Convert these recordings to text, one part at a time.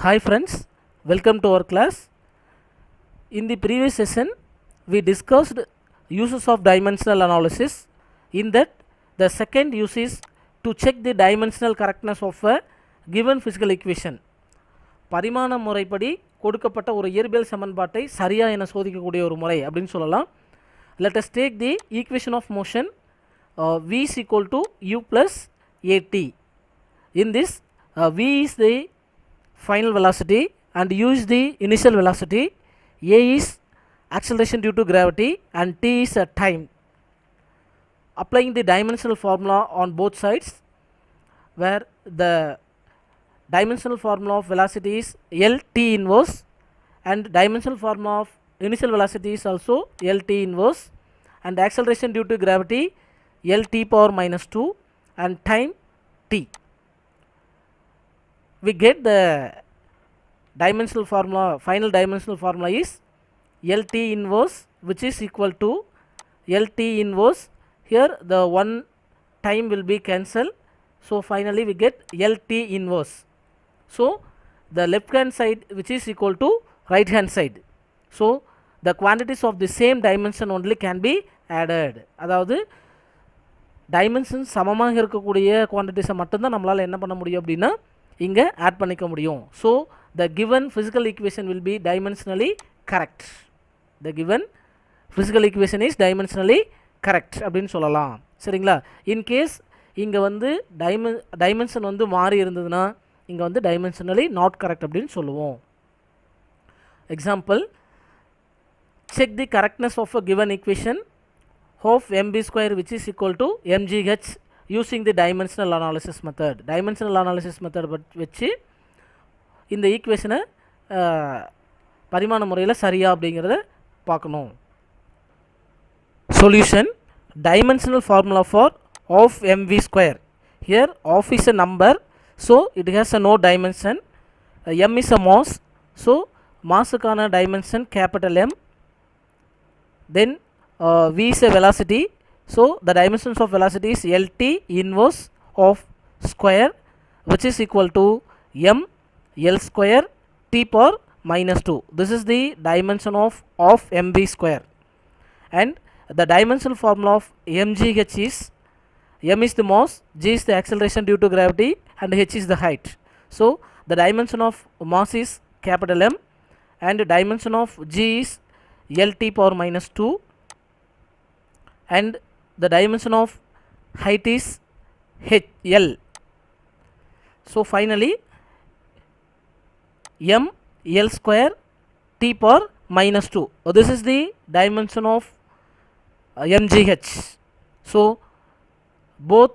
Hi friends, welcome to our class. In the previous session, we discussed uses of dimensional analysis. In that, the second use is to check the dimensional correctness of a given physical equation. பரிமாண முறைப்படி கொடுக்கப்பட்ட ஒரு இயற்பியல் சமன்பாட்டை சரியா என சோதிக்கக்கூடிய ஒரு முறை அப்படின்னு சொல்லலாம். Let us take the equation of motion v is equal to u plus at. In this, v is the final velocity and u is the initial velocity, a is acceleration due to gravity and t is a time. Applying the dimensional formula on both sides, where the dimensional formula of velocity is Lt inverse and dimensional formula of initial velocity is also Lt inverse, and acceleration due to gravity Lt power minus 2 and time t. We get the dimensional formula, final dimensional formula is Lt inverse, which is equal to Lt inverse. Here the one time will be cancelled, so finally we get Lt inverse. So the left hand side which is equal to right hand side, so the quantities of the same dimension only can be added. அதாவது dimension சமமாக இருக்கக்கூடிய குவான்டிட்டிஸை மட்டும்தான் நம்மளால் என்ன பண்ண முடியும் அப்படின்னா இங்கே ஆட் பண்ணிக்க முடியும். So the given physical equation will be dimensionally correct. The given physical equation is dimensionally correct அப்படின்னு சொல்லலாம். சரிங்களா? இன்கேஸ் இங்கே வந்து டைமென்ஷன் வந்து மாறி இருந்ததுன்னா இங்கே வந்து டைமென்ஷனலி நாட் கரெக்ட் அப்படின்னு சொல்லுவோம். Example, check the correctness of a given equation of mb square which is equal to mgh using the dimensional analysis method. Dimensional analysis method வச்சு இந்த ஈக்குவேஷனை பரிமாண முறையில் சரியா அப்படிங்கிறத பார்க்கணும். Solution: dimensional formula for of mv square. Here of is a number, so it has a no dimension. M is a mass, so மாஸுக்கான dimension capital M. Then v is a velocity, so the dimensions of velocity is Lt inverse of square, which is equal to m L square t power minus 2. This is the dimension of mv square, and the dimensional formula of mgh is m is the mass, g is the acceleration due to gravity, and h is the height. So the dimension of mass is capital M, and the dimension of g is Lt power minus 2, and the dimension of height is L. So finally m L square t power minus 2. This is the dimension of mgh. So both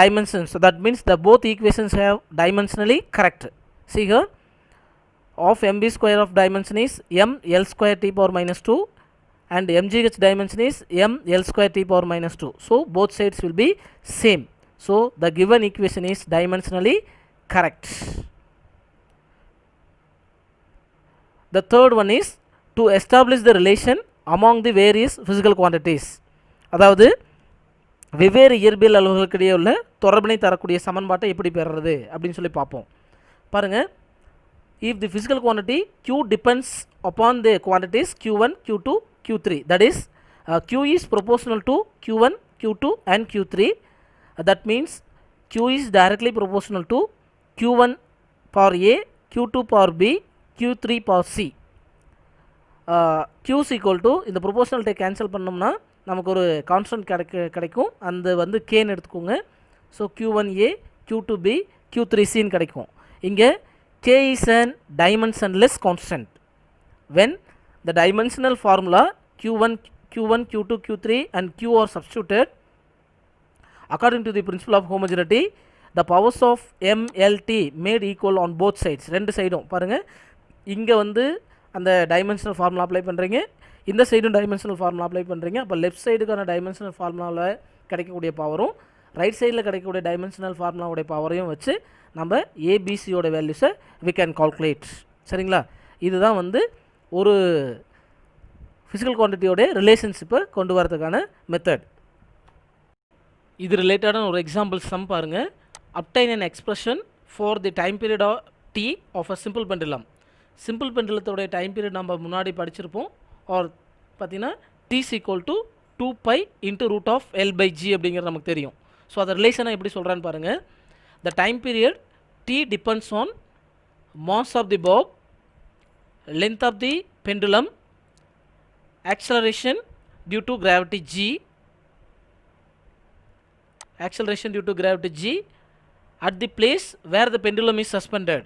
dimensions, so that means the both equations have dimensionally correct. See here, of mb square of dimension is m L square t power minus 2, and mgh dimension is m L square t power minus 2. So both sides will be same. So the given equation is dimensionally correct. The third one is to establish the relation among the various physical quantities. அதாவது வெவ்வேறு இயற்பியல் அளவுகளுக்கிடையே உள்ள தொடர்பினை தரக்கூடிய சமன்பாட்டை எப்படி பெறுறது அப்படின்னு சொல்லி பார்ப்போம். பாருங்கள், if the physical quantity q depends upon the quantities q1, q2, q3, that is q is proportional to q1, q2 and q3. That means q is directly proportional to q1 power a, q2 power b, q3 power c. q is equal to, இந்த ப்ரொபோஷனல்ட்டை cancel பண்ணோம்னா நமக்கு ஒரு constant கிடைக்கும், அந்த வந்து கேன்னு எடுத்துக்கோங்க. So q1a, q2b, q3cன்னு கிடைக்கும். இங்கே k is an dimensionless constant. When the dimensional formula q1, q2, q3 and q are substituted according to the principle of homogeneity, the powers of m L t made equal on both sides. ரெண்டு சைடும் பாருங்கள், இங்கே வந்து அந்த dimensional formula apply பண்ணுறீங்க, இந்த சைடும் dimensional formula apply பண்ணுறீங்க. அப்போ லெஃப்ட் சைடுக்கான டைமென்ஷனல் ஃபார்முலாவில் கிடைக்கக்கூடிய பவரும் ரைட் சைடில் கிடைக்கக்கூடிய டைமென்ஷனல் ஃபார்முலாவுடைய பவரையும் வச்சு நம்ம ஏபிசியோட வேல்யூஸை வி கேன் கால்குலேட். சரிங்களா? இதுதான் வந்து ஒரு ஃபிசிக்கல் குவான்டிட்டியோட ரிலேஷன்ஷிப்பை கொண்டு வரதுக்கான மெத்தட். இது ரிலேட்டடான ஒரு எக்ஸாம்பிள் சம் பாருங்கள். obtain an expression for the time period of t of a simple pendulum. Simple பெண்டுலத்தோடைய டைம் பீரியட் நம்ம முன்னாடி படிச்சிருப்போம். ஆர் பார்த்தீங்கன்னா t is equal to 2 pi into root of L by G அப்படிங்கிறது நமக்கு தெரியும். ஸோ அதை ரிலேஷனை எப்படி சொல்கிறான்னு பாருங்கள். The time period t depends on mass of the bob, length of the pendulum, acceleration due to gravity G, at the place where the pendulum is suspended.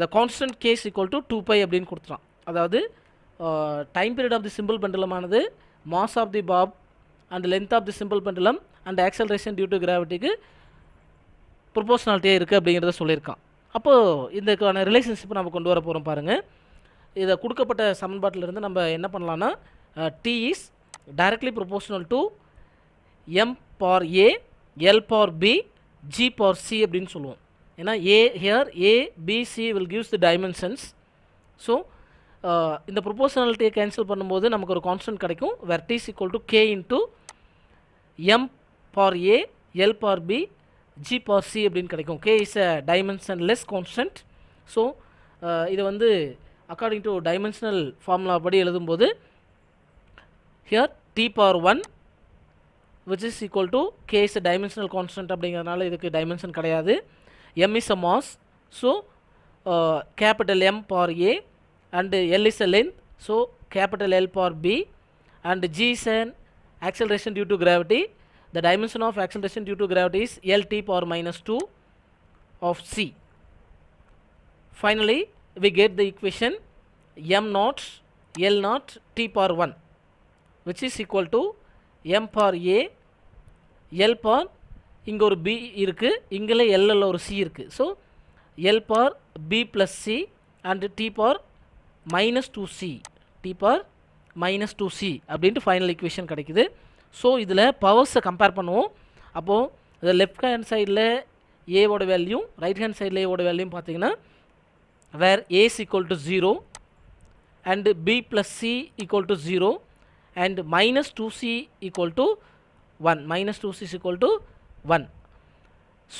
The constant k is equal to 2 pi அப்படின்னு கொடுத்துறான். அதாவது time period of the simple pendulum ஆனது mass of the bob and length of the simple pendulum and acceleration due to கிராவிட்டிக்கு ப்ரொபோஷனாலிட்டியாக இருக்குது அப்படிங்கிறத சொல்லியிருக்கான். அப்போது இதுக்கான ரிலேஷன்ஷிப்பை நம்ம கொண்டு வர போகிறோம் பாருங்கள். இதை கொடுக்கப்பட்ட சமன்பாட்டிலிருந்து நம்ம என்ன பண்ணலான்னா t is directly proportional to m power a, l power b, g power c அப்படின்னு சொல்லுவோம். ஏன்னா a b c will gives the dimensions. So இந்த ப்ரொபோஷனாலிட்டியை கேன்சல் பண்ணும்போது நமக்கு ஒரு கான்ஸ்டன்ட் கிடைக்கும். வேர் t is equal to k into m power a, l power b, g power c அப்படின்னு கிடைக்கும். k is a dimensionless constant. So இதை வந்து according to dimensional formula படி எழுதும்போது here t power 1 which is equal to k is a dimensional constant அப்படிங்கிறதுனால இதுக்கு dimension கிடையாது. m is a mass, so capital M power A, and L is a length, so capital L power B, and G is an acceleration due to gravity. The dimension of acceleration due to gravity is Lt power minus 2 of C. Finally, we get the equation m naught L naught T power 1 which is equal to m power A, L power இங்கே ஒரு b இருக்குது, இங்கே L ஒரு c இருக்குது. So L power b plus c and t power minus 2c, t power minus 2c அப்படின்ட்டு final equation கிடைக்குது. So இதில் பவர்ஸை compare பண்ணுவோம். அப்போது இதில் லெஃப்ட் ஹேண்ட் சைடில் ஏவோட வேல்யூ, ரைட் ஹேண்ட் சைடில் ஏவோட வேல்யூ பார்த்தீங்கன்னா வேர் a is equal to 0 and b plus c equal to 0 and minus 2c equal to 1, minus 2c is equal to 1.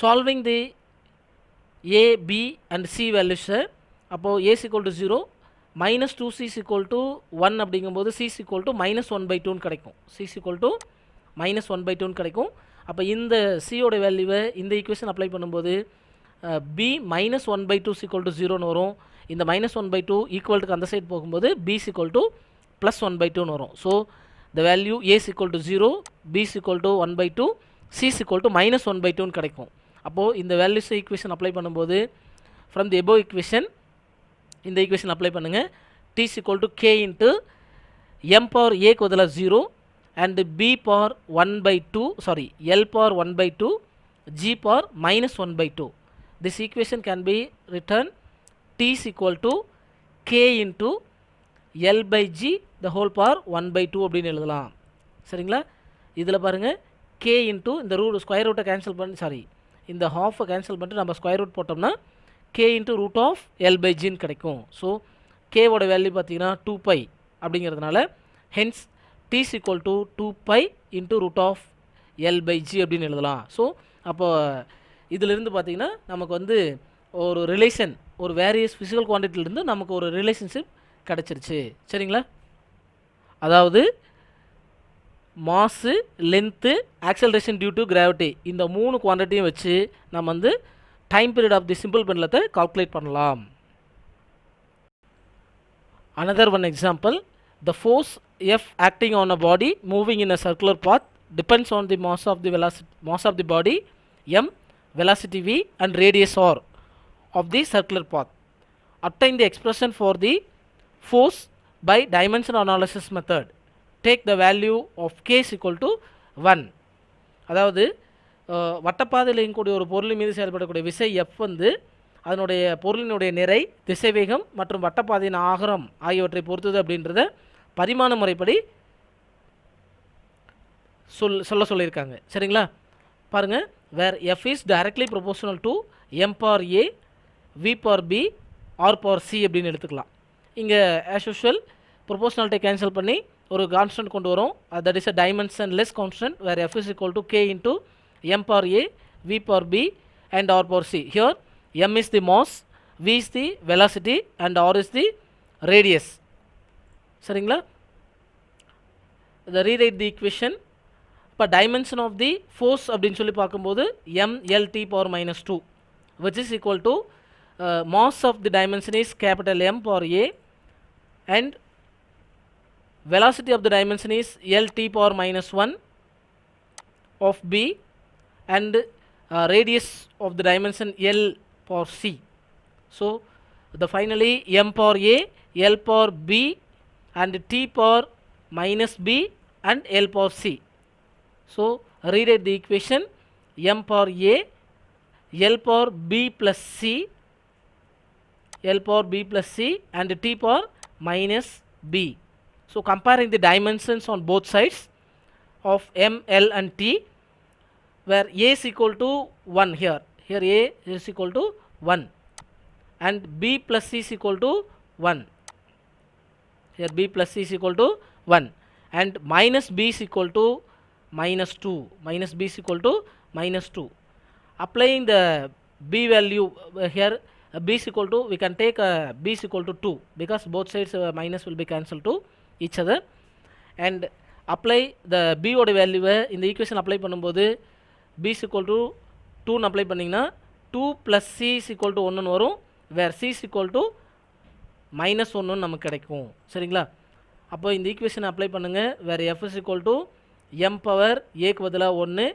Solving the a, b and c values, அப்போது a is equal to 0, minus 2c is equal to 1 அப்படிங்கும்போது c is equal to minus 1 by 2 கிடைக்கும். c is equal to minus 1 by 2 கிடைக்கும். அப்போ இந்த c ஓட வேல்யூவை இந்த equation apply பண்ணும்போது b minus 1 by 2 is equal to 0ன்னு வரும். இந்த minus 1 by 2 ஈக்குவல்ட்டுக்கு அந்த சைடு போகும்போது b is equal to plus 1 by 2ன்னு வரும். So the value a is equal to 0, b is equal to 1 by 2, c is equal to minus 1 by 2 கிடைக்கும். அப்போது இந்த values equation apply பண்ணும்போது from the above equation இந்த equation apply பண்ணுங்கள். t is equal to k into m power a பதிலாக 0 and b power 1 by 2, sorry l power 1 by 2, g power minus 1 by 2. This equation can be written t is equal to k into l by g the whole power 1 by 2 அப்படின்னு எழுதலாம். சரிங்களா? இதில் பாருங்கள் k into இந்த square ரூட்டை cancel பண்ணி, sorry இந்த ஹாஃபை கேன்சல் பண்ணிட்டு நம்ம ஸ்கொயர் ரூட் போட்டோம்னா k into root of L by ஜின்னு கிடைக்கும். ஸோ கேவோட வேல்யூ பார்த்தீங்கன்னா 2 பை அப்படிங்கிறதுனால hence t is equal to 2 pi into root of L by g அப்படின்னு எழுதலாம். ஸோ அப்போ இதிலிருந்து பார்த்தீங்கன்னா நமக்கு வந்து ஒரு ரிலேஷன், ஒரு வேரியஸ் ஃபிசிக்கல் குவான்டிட்டிலிருந்து நமக்கு ஒரு ரிலேஷன்ஷிப் கிடச்சிருச்சு. சரிங்களா? அதாவது mass, length, acceleration due to gravity இந்த 3 குவான்டிட்டியும் வச்சு நம்ம வந்து time period of the simple பெண்டுலத்தை கால்குலேட் பண்ணலாம். Another one example, the force F acting on a body moving in a circular path depends on the mass of the body m, velocity v and radius r of the circular path. Obtain the expression for the force by dimension analysis method. Take the value of k is equal to 1. அதாவது வட்டப்பாதையில் இயங்கக்கூடிய ஒரு பொருளின் மீது செயல்படக்கூடிய விசை F வந்து அதனுடைய பொருளினுடைய நிறை, திசைவேகம் மற்றும் வட்டப்பாதையின் ஆகரம் ஆகியவற்றை பொறுத்தது அப்படின்றத பரிமாண முறைப்படி சொல்லியிருக்காங்க. சரிங்களா? பாருங்கள், where F is directly proportional to M power A, V power B, R power C அப்படின்னு எடுத்துக்கலாம். இங்கே ஆஸ் யூஷுவல் ப்ரொபோஷனாலிட்டி கேன்சல் பண்ணி ஒரு கான்ஸ்டன்ட் கொண்டு வரும். That is a dimensionless constant where F is equal to K into M power A, V power B and R power C. Here m is the mass, v is the velocity and r is the radius. சரிங்களா? இதை rewrite the equation. இப்போ dimension of the force அப்படின்னு சொல்லி பார்க்கும்போது mlt power minus 2 which is equal to mass of the dimension is capital M power A and velocity of the dimension is lt power minus 1 of B and radius of the dimension L power C. So the finally M power A, L power B and T power minus B and L power C. So rewrite the equation M power A, L power B plus C, L power B plus C and T power minus B. So comparing the dimensions on both sides of M, L and T, where A is equal to 1 here A is equal to 1 and B plus C is equal to 1, here B plus C is equal to 1 and minus B is equal to minus 2, minus B is equal to minus 2. Applying the B value here, B is equal to, we can take B is equal to 2 because both sides minus will be cancelled to each other and apply the B oda value in the equation apply பண்ணும்போது B is equal to 2 னு apply பண்ணிங்கன்னா 2 plus C is equal to 1 னு வரும், where C is equal to minus 1 னு நமக்கு கிடைக்கும். சரிங்களா? அப்போ இந்த ஈக்குவேஷன் அப்ளை பண்ணுங்க, where F is equal to M power A க்கு பதிலா 1,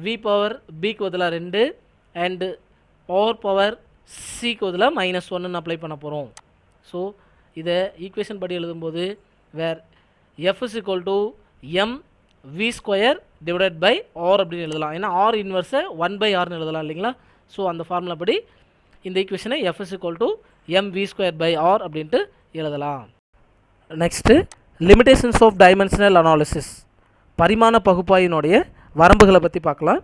V பவர் B க்கு பதிலா 2 and R பவர் C க்கு பதிலா minus 1 னு அப்ளை பண்ண போகிறோம். ஸோ இதை ஈக்குவேஷன் படி எழுதும்போது where F is equal to M V square divided by R அப்படின்னு எழுதலாம். ஏன்னா R இன்வர்ஸை 1/R எழுதலாம் இல்லைங்களா? ஸோ அந்த ஃபார்முலா படி இந்த ஈக்குவேஷனை F is equal to M V square by R அப்படின்ட்டு எழுதலாம். Next limitations of dimensional analysis, பரிமாண பகுப்பாய்வினுடைய வரம்புகளை பற்றி பார்க்கலாம்.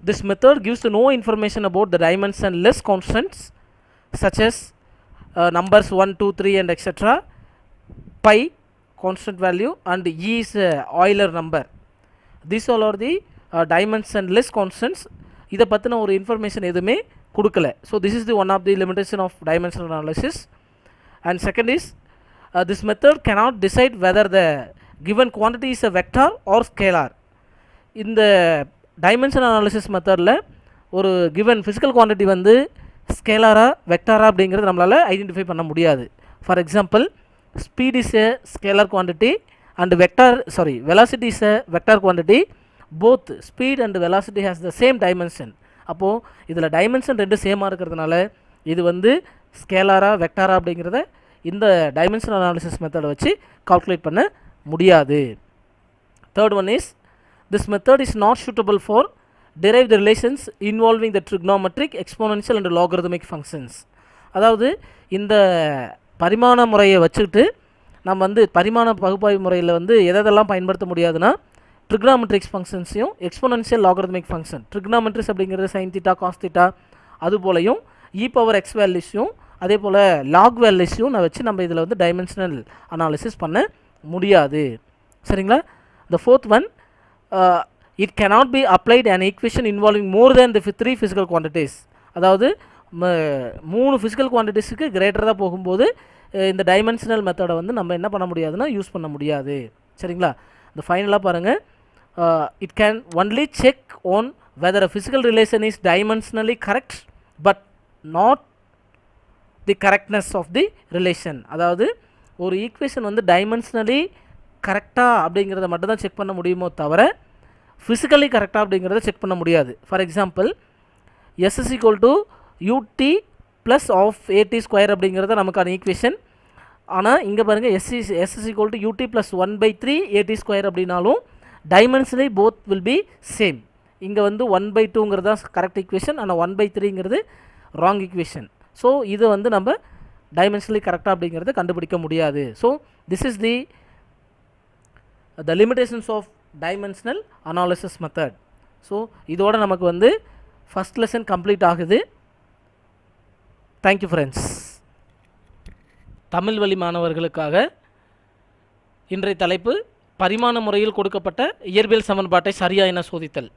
This method gives no information about the dimensionless constants such as numbers 1, 2, 3 and etc. Pi constant value and E is Euler number. These all are the dimensionless constants. இதை பற்றின ஒரு information எதுவுமே கொடுக்கல. So this is the one of the limitation of dimensional analysis. And second is this method cannot decide whether the given quantity is a vector or scalar. இந்த dimension analysis மெத்தடில் ஒரு given physical quantity வந்து ஸ்கேலாரா வெக்டாரா அப்படிங்கிறது நம்மளால் identify பண்ண முடியாது. For example speed is a scalar quantity and velocity is a vector quantity. Both speed and velocity has the same dimension. அப்போது இதில் டைமென்ஷன் ரெண்டு சேமாக இருக்கிறதுனால இது வந்து ஸ்கேலாரா வெக்டாரா அப்படிங்கிறத இந்த டைமென்ஷன் அனாலிசிஸ் மெத்தடை வச்சு கால்குலேட் பண்ண முடியாது. Third one is this method is not suitable for derive the relations involving the trigonometric, exponential and logarithmic functions. அதாவது இந்த பரிமாண முறையை வச்சுக்கிட்டு நம்ம வந்து பரிமாண பகுப்பாய்வு முறையில் வந்து எதெல்லாம் பயன்படுத்த முடியாதுன்னா ட்ரிக்னாமெட்ரிக்ஸ் ஃபங்க்ஷன்ஸையும் எக்ஸ்போனன்ஷியல் லாகரிதமிக் ஃபங்க்ஷன். ட்ரிக்னாமெட்ரிக்ஸ் அப்படிங்கிறது சைன் தீட்டா காஸ் தீட்டா அது போலையும் இ பவர் எக்ஸ் வேல்யூஸையும் அதே போல் லாக் வேல்யூஸையும் நான் வச்சு நம்ம இதில் வந்து டைமென்ஷனல் அனாலிசிஸ் பண்ண முடியாது. சரிங்களா? the fourth one, it cannot be applied an equation involving more than the 3 physical quantities. அதாவது 3 ஃபிசிக்கல் குவான்டிட்டிஸுக்கு கிரேட்டராக போகும்போது இந்த டைமென்ஷனல் மெத்தடை வந்து நம்ம என்ன பண்ண முடியாதுன்னா யூஸ் பண்ண முடியாது. சரிங்களா? இந்த ஃபைனலாக பாருங்கள், it can only check on whether a physical relation is dimensionally correct but not the correctness of the relation. அதாவது ஒரு ஈக்குவேஷன் வந்து டைமென்ஷனலி கரெக்டாக அப்படிங்கிறத மட்டும் தான் செக் பண்ண முடியுமோ தவிர ஃபிசிக்கலி கரெக்டாக அப்படிங்கிறத செக் பண்ண முடியாது. For example S is equal to UT plus half AT square அப்படிங்கிறத நமக்கான ஈக்குவேஷன். ஆனால் இங்கே பாருங்கள் S is equal to UT plus 1/3 AT square அப்படின்னாலும் dimensionally both will be same. இங்கே வந்து 1/2ங்கிறது தான் கரெக்ட் ஈக்குவேஷன், ஆனால் 1/3ங்கிறது ராங் ஈக்குவேஷன். ஸோ இது வந்து நம்ம டைமென்ஷனலி கரெக்டாக அப்படிங்கிறத கண்டுபிடிக்க முடியாது. So this is the limitations of dimensional analysis method. So இதோட நமக்கு வந்து ஃபஸ்ட் லெசன் கம்ப்ளீட் ஆகுது. Thank you friends. தமிழ் வழி மாணவர்களுக்காக இன்றைய தலைப்பு பரிமாண முறையில் கொடுக்கப்பட்ட இயற்பியல் சமன்பாட்டை சரியா என சோதித்தல்.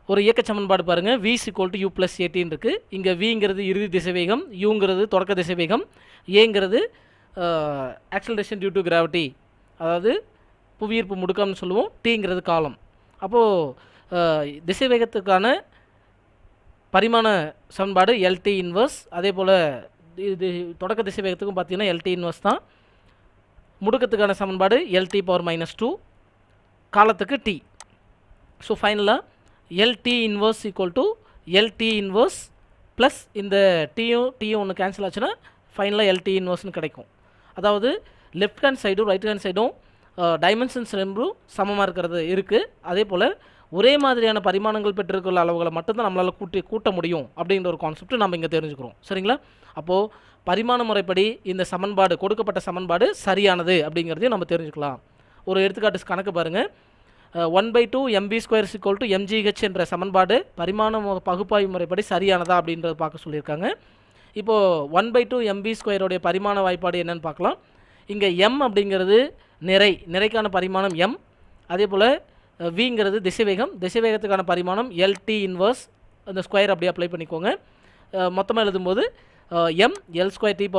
ஒரு இயக்க சமன்பாடு பாருங்கள், v = u + at இருக்குது. இங்கே vங்கிறது இறுதி திசைவேகம், uங்கிறது தொடக்க திசைவேகம், ஏங்கிறது ஆக்சலரேஷன் டியூ டு கிராவிட்டி, அதாவது புவியீர்ப்பு முடுக்கம்னு சொல்லுவோம், tங்கிறது காலம். அப்போது திசைவேகத்துக்கான பரிமாண சமன்பாடு LT இன்வர்ஸ். அதே போல் இது தொடக்க திசைவேகத்துக்கும் பார்த்தீங்கன்னா LT இன்வர்ஸ் தான். முடுக்கத்துக்கான சமன்பாடு LT⁻², காலத்துக்கு t. ஸோ ஃபைனலாக LT inverse = LT inverse plus இந்த டீயும் ஒன்று கேன்சல் ஆச்சுன்னா ஃபைனலாக LT இன்வர்ஸ்னு கிடைக்கும். அதாவது லெஃப்ட் ஹேண்ட் சைடும் ரைட் ஹேண்ட் சைடும் டைமென்ஷன்ஸ் ரெண்டும் சமமாக இருக்கிறது இருக்குது. அதே போல் ஒரே மாதிரியான பரிமாணங்கள் பெற்றிருக்கிற அளவுகளை மட்டும்தான் நம்மளால் கூட்ட முடியும் அப்படின்ற ஒரு கான்செப்ட் நம்ம இங்கே தெரிஞ்சுக்கிறோம். சரிங்களா? அப்போது பரிமாண முறைப்படி இந்த சமன்பாடு, கொடுக்கப்பட்ட சமன்பாடு சரியானது அப்படிங்கிறதையும் நம்ம தெரிஞ்சுக்கலாம். ஒரு எடுத்துக்காட்டு கணக்கு பாருங்கள். 1/2 mv² = mgh என்ற சமன்பாடு பரிமாண பகுப்பாய்வு முறைப்படி சரியானதா அப்படின்றத பார்க்க சொல்லியிருக்காங்க. இப்போது 1/2 mv² உடைய பரிமாண வாய்ப்பாடு என்னென்னு பார்க்கலாம். இங்கே m அப்படிங்கிறது நிறைக்கான பரிமாணம் m. அதே போல் vங்கிறது திசைவேகத்துக்கான பரிமாணம் LT இன்வர்ஸ். அந்த ஸ்கொயர் அப்படியே அப்ளை பண்ணிக்கோங்க. மொத்தமாக எழுதும்போது m L²T⁻²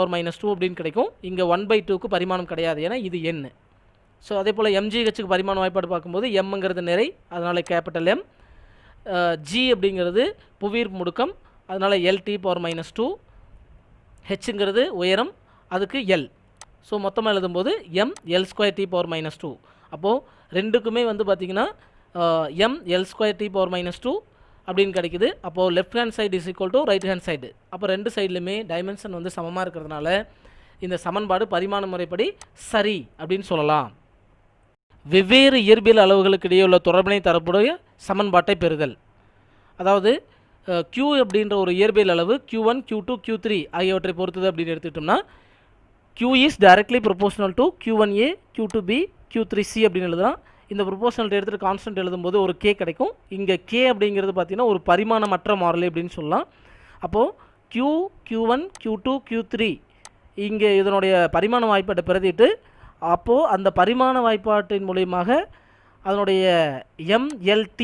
அப்படின்னு கிடைக்கும். இங்கே 1/2க்கு பரிமாணம் கிடையாது, ஏன்னா இது n. ஸோ அதே போல் mgஹக்கு பரிமாண வாய்ப்பாடு பார்க்கும்போது mங்கிறது நிறை, அதனால் கேபிட்டல் M. g அப்படிங்கிறது புவியீர்ப்பு முடுக்கம், அதனால் LT⁻². ஹெச்ங்கிறது உயரம், அதுக்கு L. ஸோ மொத்தமாக எழுதும்போது m L²T⁻². அப்போது ரெண்டுக்குமே வந்து பார்த்திங்கன்னா m L²T⁻² அப்படின்னு கிடைக்குது. அப்போது left hand side = right hand side. அப்போ ரெண்டு சைட்லையுமே டைமென்ஷன் வந்து சமமாக இருக்கிறதுனால இந்த சமன்பாடு பரிமாண முறைப்படி சரி அப்படின்னு சொல்லலாம். வெவ்வேறு இயற்பியல் அளவுகளுக்கு இடையே உள்ள தொடர்பினை தரக்கூடிய சமன்பாட்டை பெறுதல். அதாவது Q அப்படின்ற ஒரு இயற்பியல் அளவு Q1, Q2, Q3 ஆகியவற்றை பொறுத்தது அப்படின்னு எடுத்துக்கிட்டோம்னா Q is directly proportional to Q1A, Q2B, Q3C அப்படின்னு எழுதலாம். இந்த ப்ரொபோஷனல் எடுத்துகிட்டு கான்ஸ்டன்ட் எழுதும்போது ஒரு K கிடைக்கும். இங்கே K அப்படிங்கிறது பார்த்திங்கன்னா ஒரு பரிமாணமற்ற மாறிலி அப்படின்னு சொல்லலாம். அப்போது Q1, Q2, Q3 இங்கே இதனுடைய பரிமாண வாய்ப்பாட்டை பிரதிட்டு, அப்போது அந்த பரிமாண வாய்ப்பாட்டின் மூலியமாக அதனுடைய MLT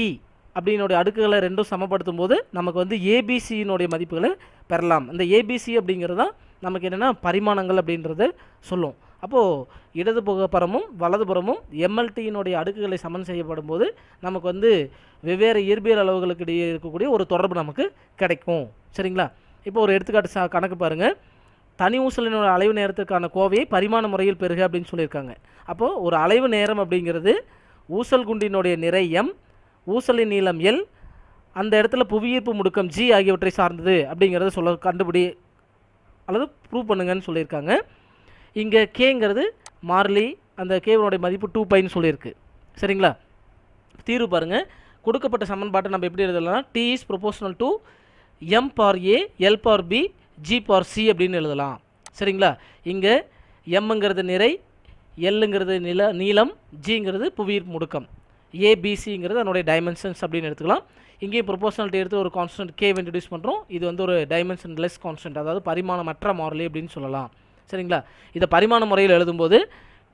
அப்படின்னுடைய அடுக்குகளை ரெண்டும் சமப்படுத்தும் போது நமக்கு வந்து ABCயினுடைய மதிப்புகளை பெறலாம். இந்த ABC அப்படிங்கிறது தான் நமக்கு என்னென்னா பரிமாணங்கள் அப்படின்றத சொல்லும். அப்போது இடது புறமும் வலது புறமும் MLTயினுடைய அடுக்குகளை சமன் செய்யப்படும் போது நமக்கு வந்து வெவ்வேறு இயற்பியல் அளவுகளுக்கு இடையே இருக்கக்கூடிய ஒரு தொடர்பு நமக்கு கிடைக்கும். சரிங்களா? இப்போ ஒரு எடுத்துக்காட்டு கணக்கு பாருங்கள். தனி ஊசலினோட அலைவு நேரத்திற்கான கோவையை பரிமாண முறையில் பெறுக அப்படின்னு சொல்லியிருக்காங்க. அப்போது ஒரு அலைவு நேரம் அப்படிங்கிறது ஊசல் குண்டினுடைய நிறை M, ஊசலின் நீளம் L, அந்த இடத்துல புவியீர்ப்பு முடுக்கம் G ஆகியவற்றை சார்ந்தது அப்படிங்கிறத கண்டுபிடி அல்லது ப்ரூவ் பண்ணுங்கன்னு சொல்லியிருக்காங்க. இங்கே கேங்கிறது மாறிலி, அந்த கேவனுடைய மதிப்பு 2πன்னு சொல்லியிருக்கு. சரிங்களா? தீர்வு பாருங்கள். கொடுக்கப்பட்ட சமன்பாட்டை நம்ம எப்படி எழுதலாம்? T is proportional to m/a, l/b, g/c அப்படின்னு எழுதலாம். சரிங்களா? இங்கே mங்கிறது நிறை, Lங்கிறது நீளம், Gங்கிறது புவியீர்ப்பு முடுக்கம், ABCங்கிறது அதனுடைய டைமென்ஷன்ஸ் அப்படின்னு எடுத்துக்கலாம். இங்கேயும் ப்ரொபோஷனாலிட்டி எடுத்து ஒரு கான்ஸ்டன்ட் K இன்ட்ரடியூஸ் பண்ணுறோம். இது வந்து ஒரு டைமென்ஷன் லெஸ் கான்ஸ்டன்ட், அதாவது பரிமாணமற்ற மாறிலி அப்படின்னு சொல்லலாம். சரிங்களா? இதை பரிமாண முறையில் எழுதும்போது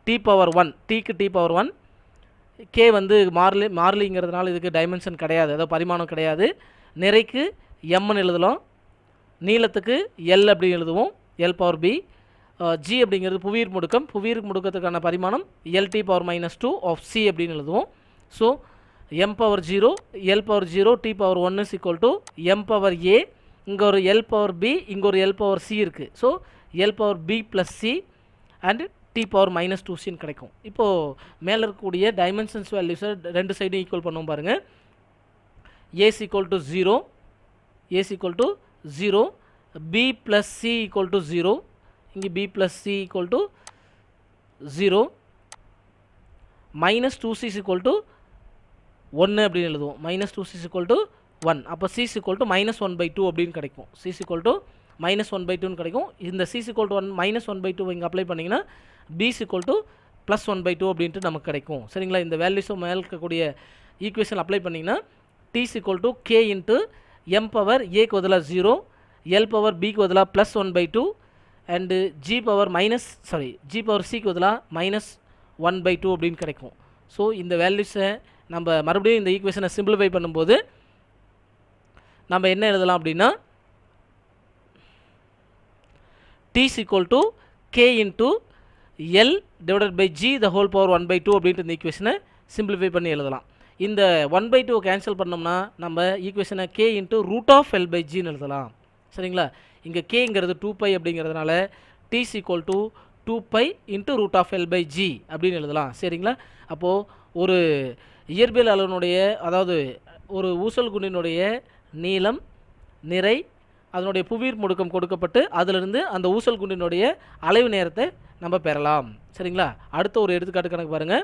T⁻1, Tக்கு T⁻1, K வந்து மாறிலிங்கிறதுனால இதுக்கு டைமென்ஷன் கிடையாது, அதாவது பரிமாணம் கிடையாது. நிறைக்கு Mன்னு எழுதலாம், நீளத்துக்கு L அப்படின்னு எழுதுவோம், L/b. G அப்படிங்கிறது புவியீர்ப்பு முடுக்கம், புவியீர்ப்பு முடுக்கத்துக்கான பரிமாணம் LT⁻² ஆஃப் C அப்படின்னு எழுதுவோம். So m/0, L/0, T⁻1 = m/a. இங்கே ஒரு L/b, இங்கே ஒரு L/c இருக்குது. So L/b + c and T⁻-2c கிடைக்கும். இப்போது மேலே இருக்கக்கூடிய டைமென்ஷன்ஸ் வேல்யூஸை ரெண்டு சைடும் ஈக்குவல் பண்ணுவோம் பாருங்கள். A = 0, A = 0, B + c = 0, இங்கே B + c = 0, -2c = 1 அப்படின்னு எழுதுவோம். -2c = 1. அப்போ c = -1/2 அப்படின்னு கிடைக்கும். c = -1/2ன்னு கிடைக்கும். இந்த c = -1/2 இங்கே அப்ளை பண்ணிங்கன்னா b = +1/2 அப்படின்ட்டு நமக்கு கிடைக்கும். சரிங்களா? இந்த வேல்யூஸும் மேலே இருக்கக்கூடிய ஈக்குவேஷன் அப்ளை பண்ணிங்கன்னா t = k × m/a க்கு பதிலாக 0, L/b க்கு பதிலாக +1/2 அண்டு G/c க்கு பதிலாக -1/2 அப்படின்னு கிடைக்கும். ஸோ இந்த வேல்யூஸை நம்ம மறுபடியும் இந்த ஈக்குவேஷனை சிம்பிளிஃபை பண்ணும்போது நம்ம என்ன எழுதலாம் அப்படின்னா t is equal to k into L divided by G the whole power 1 by 2 அப்படின்ட்டு இந்த ஈக்குவேஷனை சிம்பிளிஃபை பண்ணி எழுதலாம். இந்த 1 by 2 கேன்சல் பண்ணோம்னா நம்ம ஈக்குவேஷனை k into root of L by Gன்னு எழுதலாம். சரிங்களா? இங்கே kங்கிறது 2π அப்படிங்கிறதுனால t is equal to 2π into root of L by G அப்படின்னு எழுதலாம். சரிங்களா? அப்போது ஒரு இயற்பியல் அளவினுடைய அதாவது ஒரு ஊசல் குண்டினுடைய நீளம், நிறை, அதனுடைய புவியீர்ப்பு முடுக்கம் கொடுக்கப்பட்டு அதிலிருந்து அந்த ஊசல் குண்டினுடைய அலைவு நேரத்தை நம்ம பெறலாம். சரிங்களா? அடுத்த ஒரு எடுத்துக்காட்டு கணக்கு பாருங்கள்.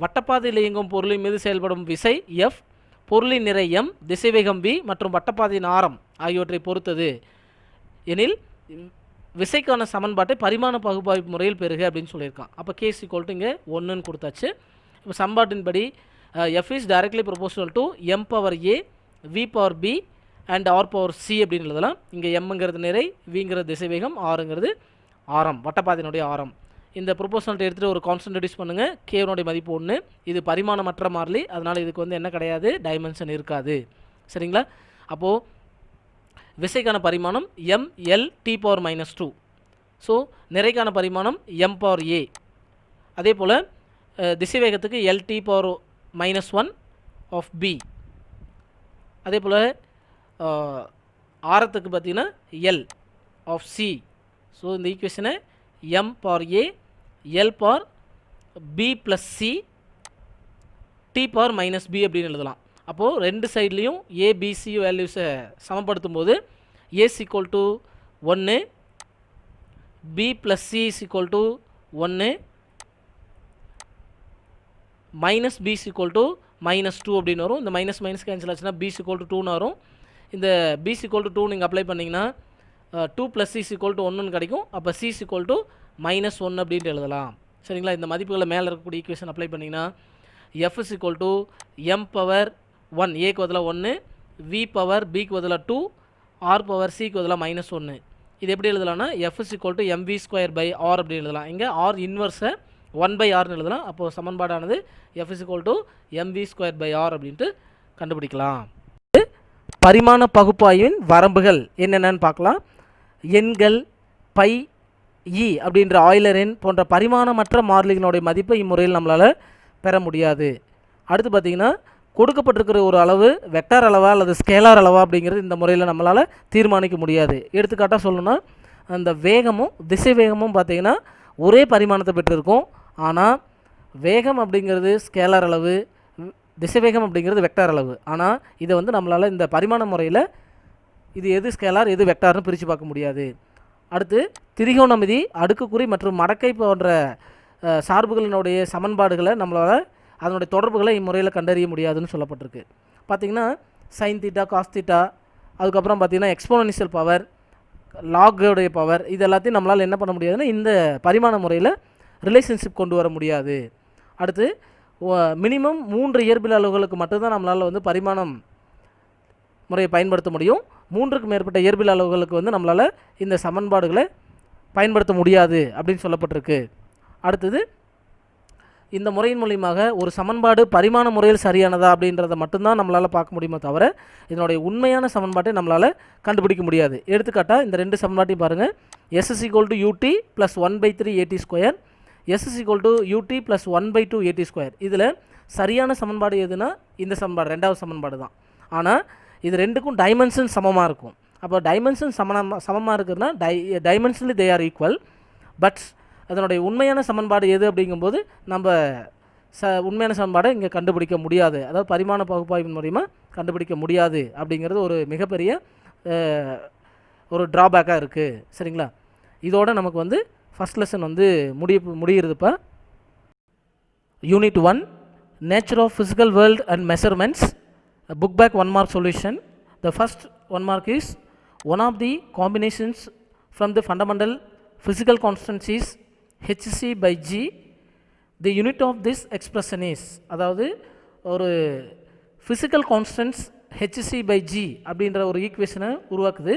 வட்டப்பாதையில் இயங்கும் பொருளின் மீது செயல்படும் விசை F, பொருளின் நிறை M, திசைவேகம் V மற்றும் வட்டப்பாதையின் ஆரம் ஆகியவற்றை பொறுத்தது எனில் விசைக்கான சமன்பாட்டை பரிமாண பகுப்பாய்வு முறையில் பெறுக அப்படின்னு சொல்லியிருக்கான். அப்போ கேஸ் ஈக்குவல் இங்கே 1ன்னு கொடுத்தாச்சு. இப்போ சமன்பாட்டின்படி F is directly proportional to M power A, V power B and R power C அப்படின்னு எழுதலாம். இங்கே எம்ங்கிறது நிறை, விங்கிறது திசைவேகம், ஆறுங்கிறது ஆரம், வட்டப்பாதையினுடைய ஆரம். இந்த ப்ரொபோஷனல்ட்டை எடுத்துகிட்டு ஒரு கான்ஸ்டன்ட் ரெடியூஸ் பண்ணுங்கள். கேனுடைய மதிப்பு 1. இது பரிமாணமற்ற மாறிலி, அதனால் இதுக்கு வந்து என்ன கிடையாது, டைமென்ஷன் இருக்காது. சரிங்களா? அப்போது விசைக்கான பரிமாணம் M L T power -2. So நிறைக்கான பரிமாணம் எம் பவர் ஏ. அதே போல் திசைவேகத்துக்கு L T power -1 of B. அதே போல் ஆரத்துக்கு பார்த்தீங்கன்னா எல் ஆஃப் சி. ஸோ இந்த ஈக்குவேஷனை M power A, L power B plus C, T power -b அப்படின்னு எழுதலாம். அப்போது ரெண்டு சைட்லேயும் ஏபிசி வேல்யூஸை சமப்படுத்தும் போது A equal to 1, B plus C equal to 1, -b equal to -2 அப்படின்னு வரும். இந்த மைனஸ் கேன்சல் ஆச்சுன்னா b ஈக்குவல் டு 2ன்னு வரும். இந்த b ஈக்குவல் டு 2 நீங்கள் அப்ளை பண்ணிங்கன்னா 2 + c ஈக்குவல் டு 1ன்னு கிடைக்கும். அப்போ c ஈக்குவல் டு -1 அப்படின்ட்டு எழுதலாம். சரிங்களா? இந்த மதிப்புகளை மேலே இருக்கக்கூடிய ஈக்குவேஷன் அப்ளை பண்ணிங்கன்னா f is equal to m power 1, ஏக்கு பதிலாக 1, v பவர் பிக்கு பதிலாக 2, r பவர் சிக்கு பதிலாக -1. இது எப்படி எழுதலாம்னா f is equal to mv²/r அப்படி எழுதலாம். இங்கே r இன்வர்ஸை 1/rன்னு எழுதலாம். அப்போது சமன்பாடானது f is equal to mv²/r அப்படின்ட்டு கண்டுபிடிக்கலாம். பரிமாண பகுப்பாய்வின் வரம்புகள் என்னென்னு பார்க்கலாம். எண்கள், பை, இ அப்படின்ற ஆய்லர் எண் போன்ற பரிமாணமற்ற மாறிலிகளுடைய மதிப்பை இம்முறையில் நம்மளால் பெற முடியாது. அடுத்து பார்த்திங்கன்னா கொடுக்கப்பட்டிருக்கிற ஒரு அளவு வெக்டார் அளவா அல்லது ஸ்கேலார் அளவா அப்படிங்கிறது இந்த முறையில் நம்மளால் தீர்மானிக்க முடியாது. எடுத்துக்காட்டாக சொல்லணும்னா அந்த வேகமும் திசை வேகமும் பார்த்திங்கன்னா ஒரே பரிமாணத்தை பெற்றிருக்கும். ஆனால் வேகம் அப்படிங்கிறது ஸ்கேலார் அளவு, திசைவேகம் அப்படிங்கிறது வெக்டார் அளவு. ஆனால் இதை வந்து நம்மளால் இந்த பரிமாண முறையில் இது எது ஸ்கேலார் எது வெக்டார்னு பிரித்து பார்க்க முடியாது. அடுத்து திரிகோணமிதி, அடுக்குக்குறி மற்றும் மடக்கை போன்ற சார்புகளினுடைய சமன்பாடுகளை நம்மளால் அதனுடைய தொடர்புகளை இம்முறையில் கண்டறிய முடியாதுன்னு சொல்லப்பட்டிருக்கு. பார்த்திங்கன்னா சைன் தீட்டா, காஸ் தீட்டா, அதுக்கப்புறம் பார்த்திங்கன்னா எக்ஸ்போனன்ஷியல் பவர், லாகோடைய பவர், இது எல்லாத்தையும் நம்மளால் என்ன பண்ண முடியாதுன்னா இந்த பரிமாண முறையில் ரிலேஷன்ஷிப் கொண்டு வர முடியாது. அடுத்து மினிமம் 3 இயற்பியல் அளவுகளுக்கு மட்டும்தான் நம்மளால் வந்து பரிமாணம் முறையை பயன்படுத்த முடியும். 3க்கு மேற்பட்ட இயற்பியல் அளவுகளுக்கு வந்து நம்மளால் இந்த சமன்பாடுகளை பயன்படுத்த முடியாது அப்படின்னு சொல்லப்பட்டிருக்கு. அடுத்தது இந்த முறையின் மூலியமாக ஒரு சமன்பாடு பரிமாண முறையில் சரியானதா அப்படின்றத மட்டும்தான் நம்மளால் பார்க்க முடியுமே தவிர இதனுடைய உண்மையான சமன்பாட்டை நம்மளால் கண்டுபிடிக்க முடியாது. எடுத்துக்காட்டாக இந்த ரெண்டு சமன்பாட்டையும் பாருங்கள். s is equal to ut plus 1/3 at², s is equal to ut plus 1/2 at². இதில் சரியான சமன்பாடு எதுனா இந்த சமன்பாடு, ரெண்டாவது சமன்பாடு தான். ஆனால் இது ரெண்டுக்கும் டைமென்ஷன் சமமாக இருக்கும். அப்போ டைமென்ஷன் சமமாக இருக்குதுன்னா dimensionally they are equal. But அதனுடைய உண்மையான சமன்பாடு எது அப்படிங்கும்போது நம்ம உண்மையான சமன்பாடை இங்கே கண்டுபிடிக்க முடியாது. அதாவது பரிமாண பகுப்பாய்வின் மூலிமா கண்டுபிடிக்க முடியாது அப்படிங்கிறது ஒரு மிகப்பெரிய ஒரு ட்ராபேக்காக இருக்குது. சரிங்களா? இதோட நமக்கு வந்து ஃபஸ்ட் லெசன் வந்து முடிகிறதுப்பா. Unit 1 nature of physical world and measurements, book back 1 mark solution. The first 1 mark is one of the combinations from the fundamental physical constants is hc/g. The unit of this expression is, அதாவது ஒரு physical constants hc/g அப்படின்ற ஒரு ஈக்குவேஷனை உருவாக்குது.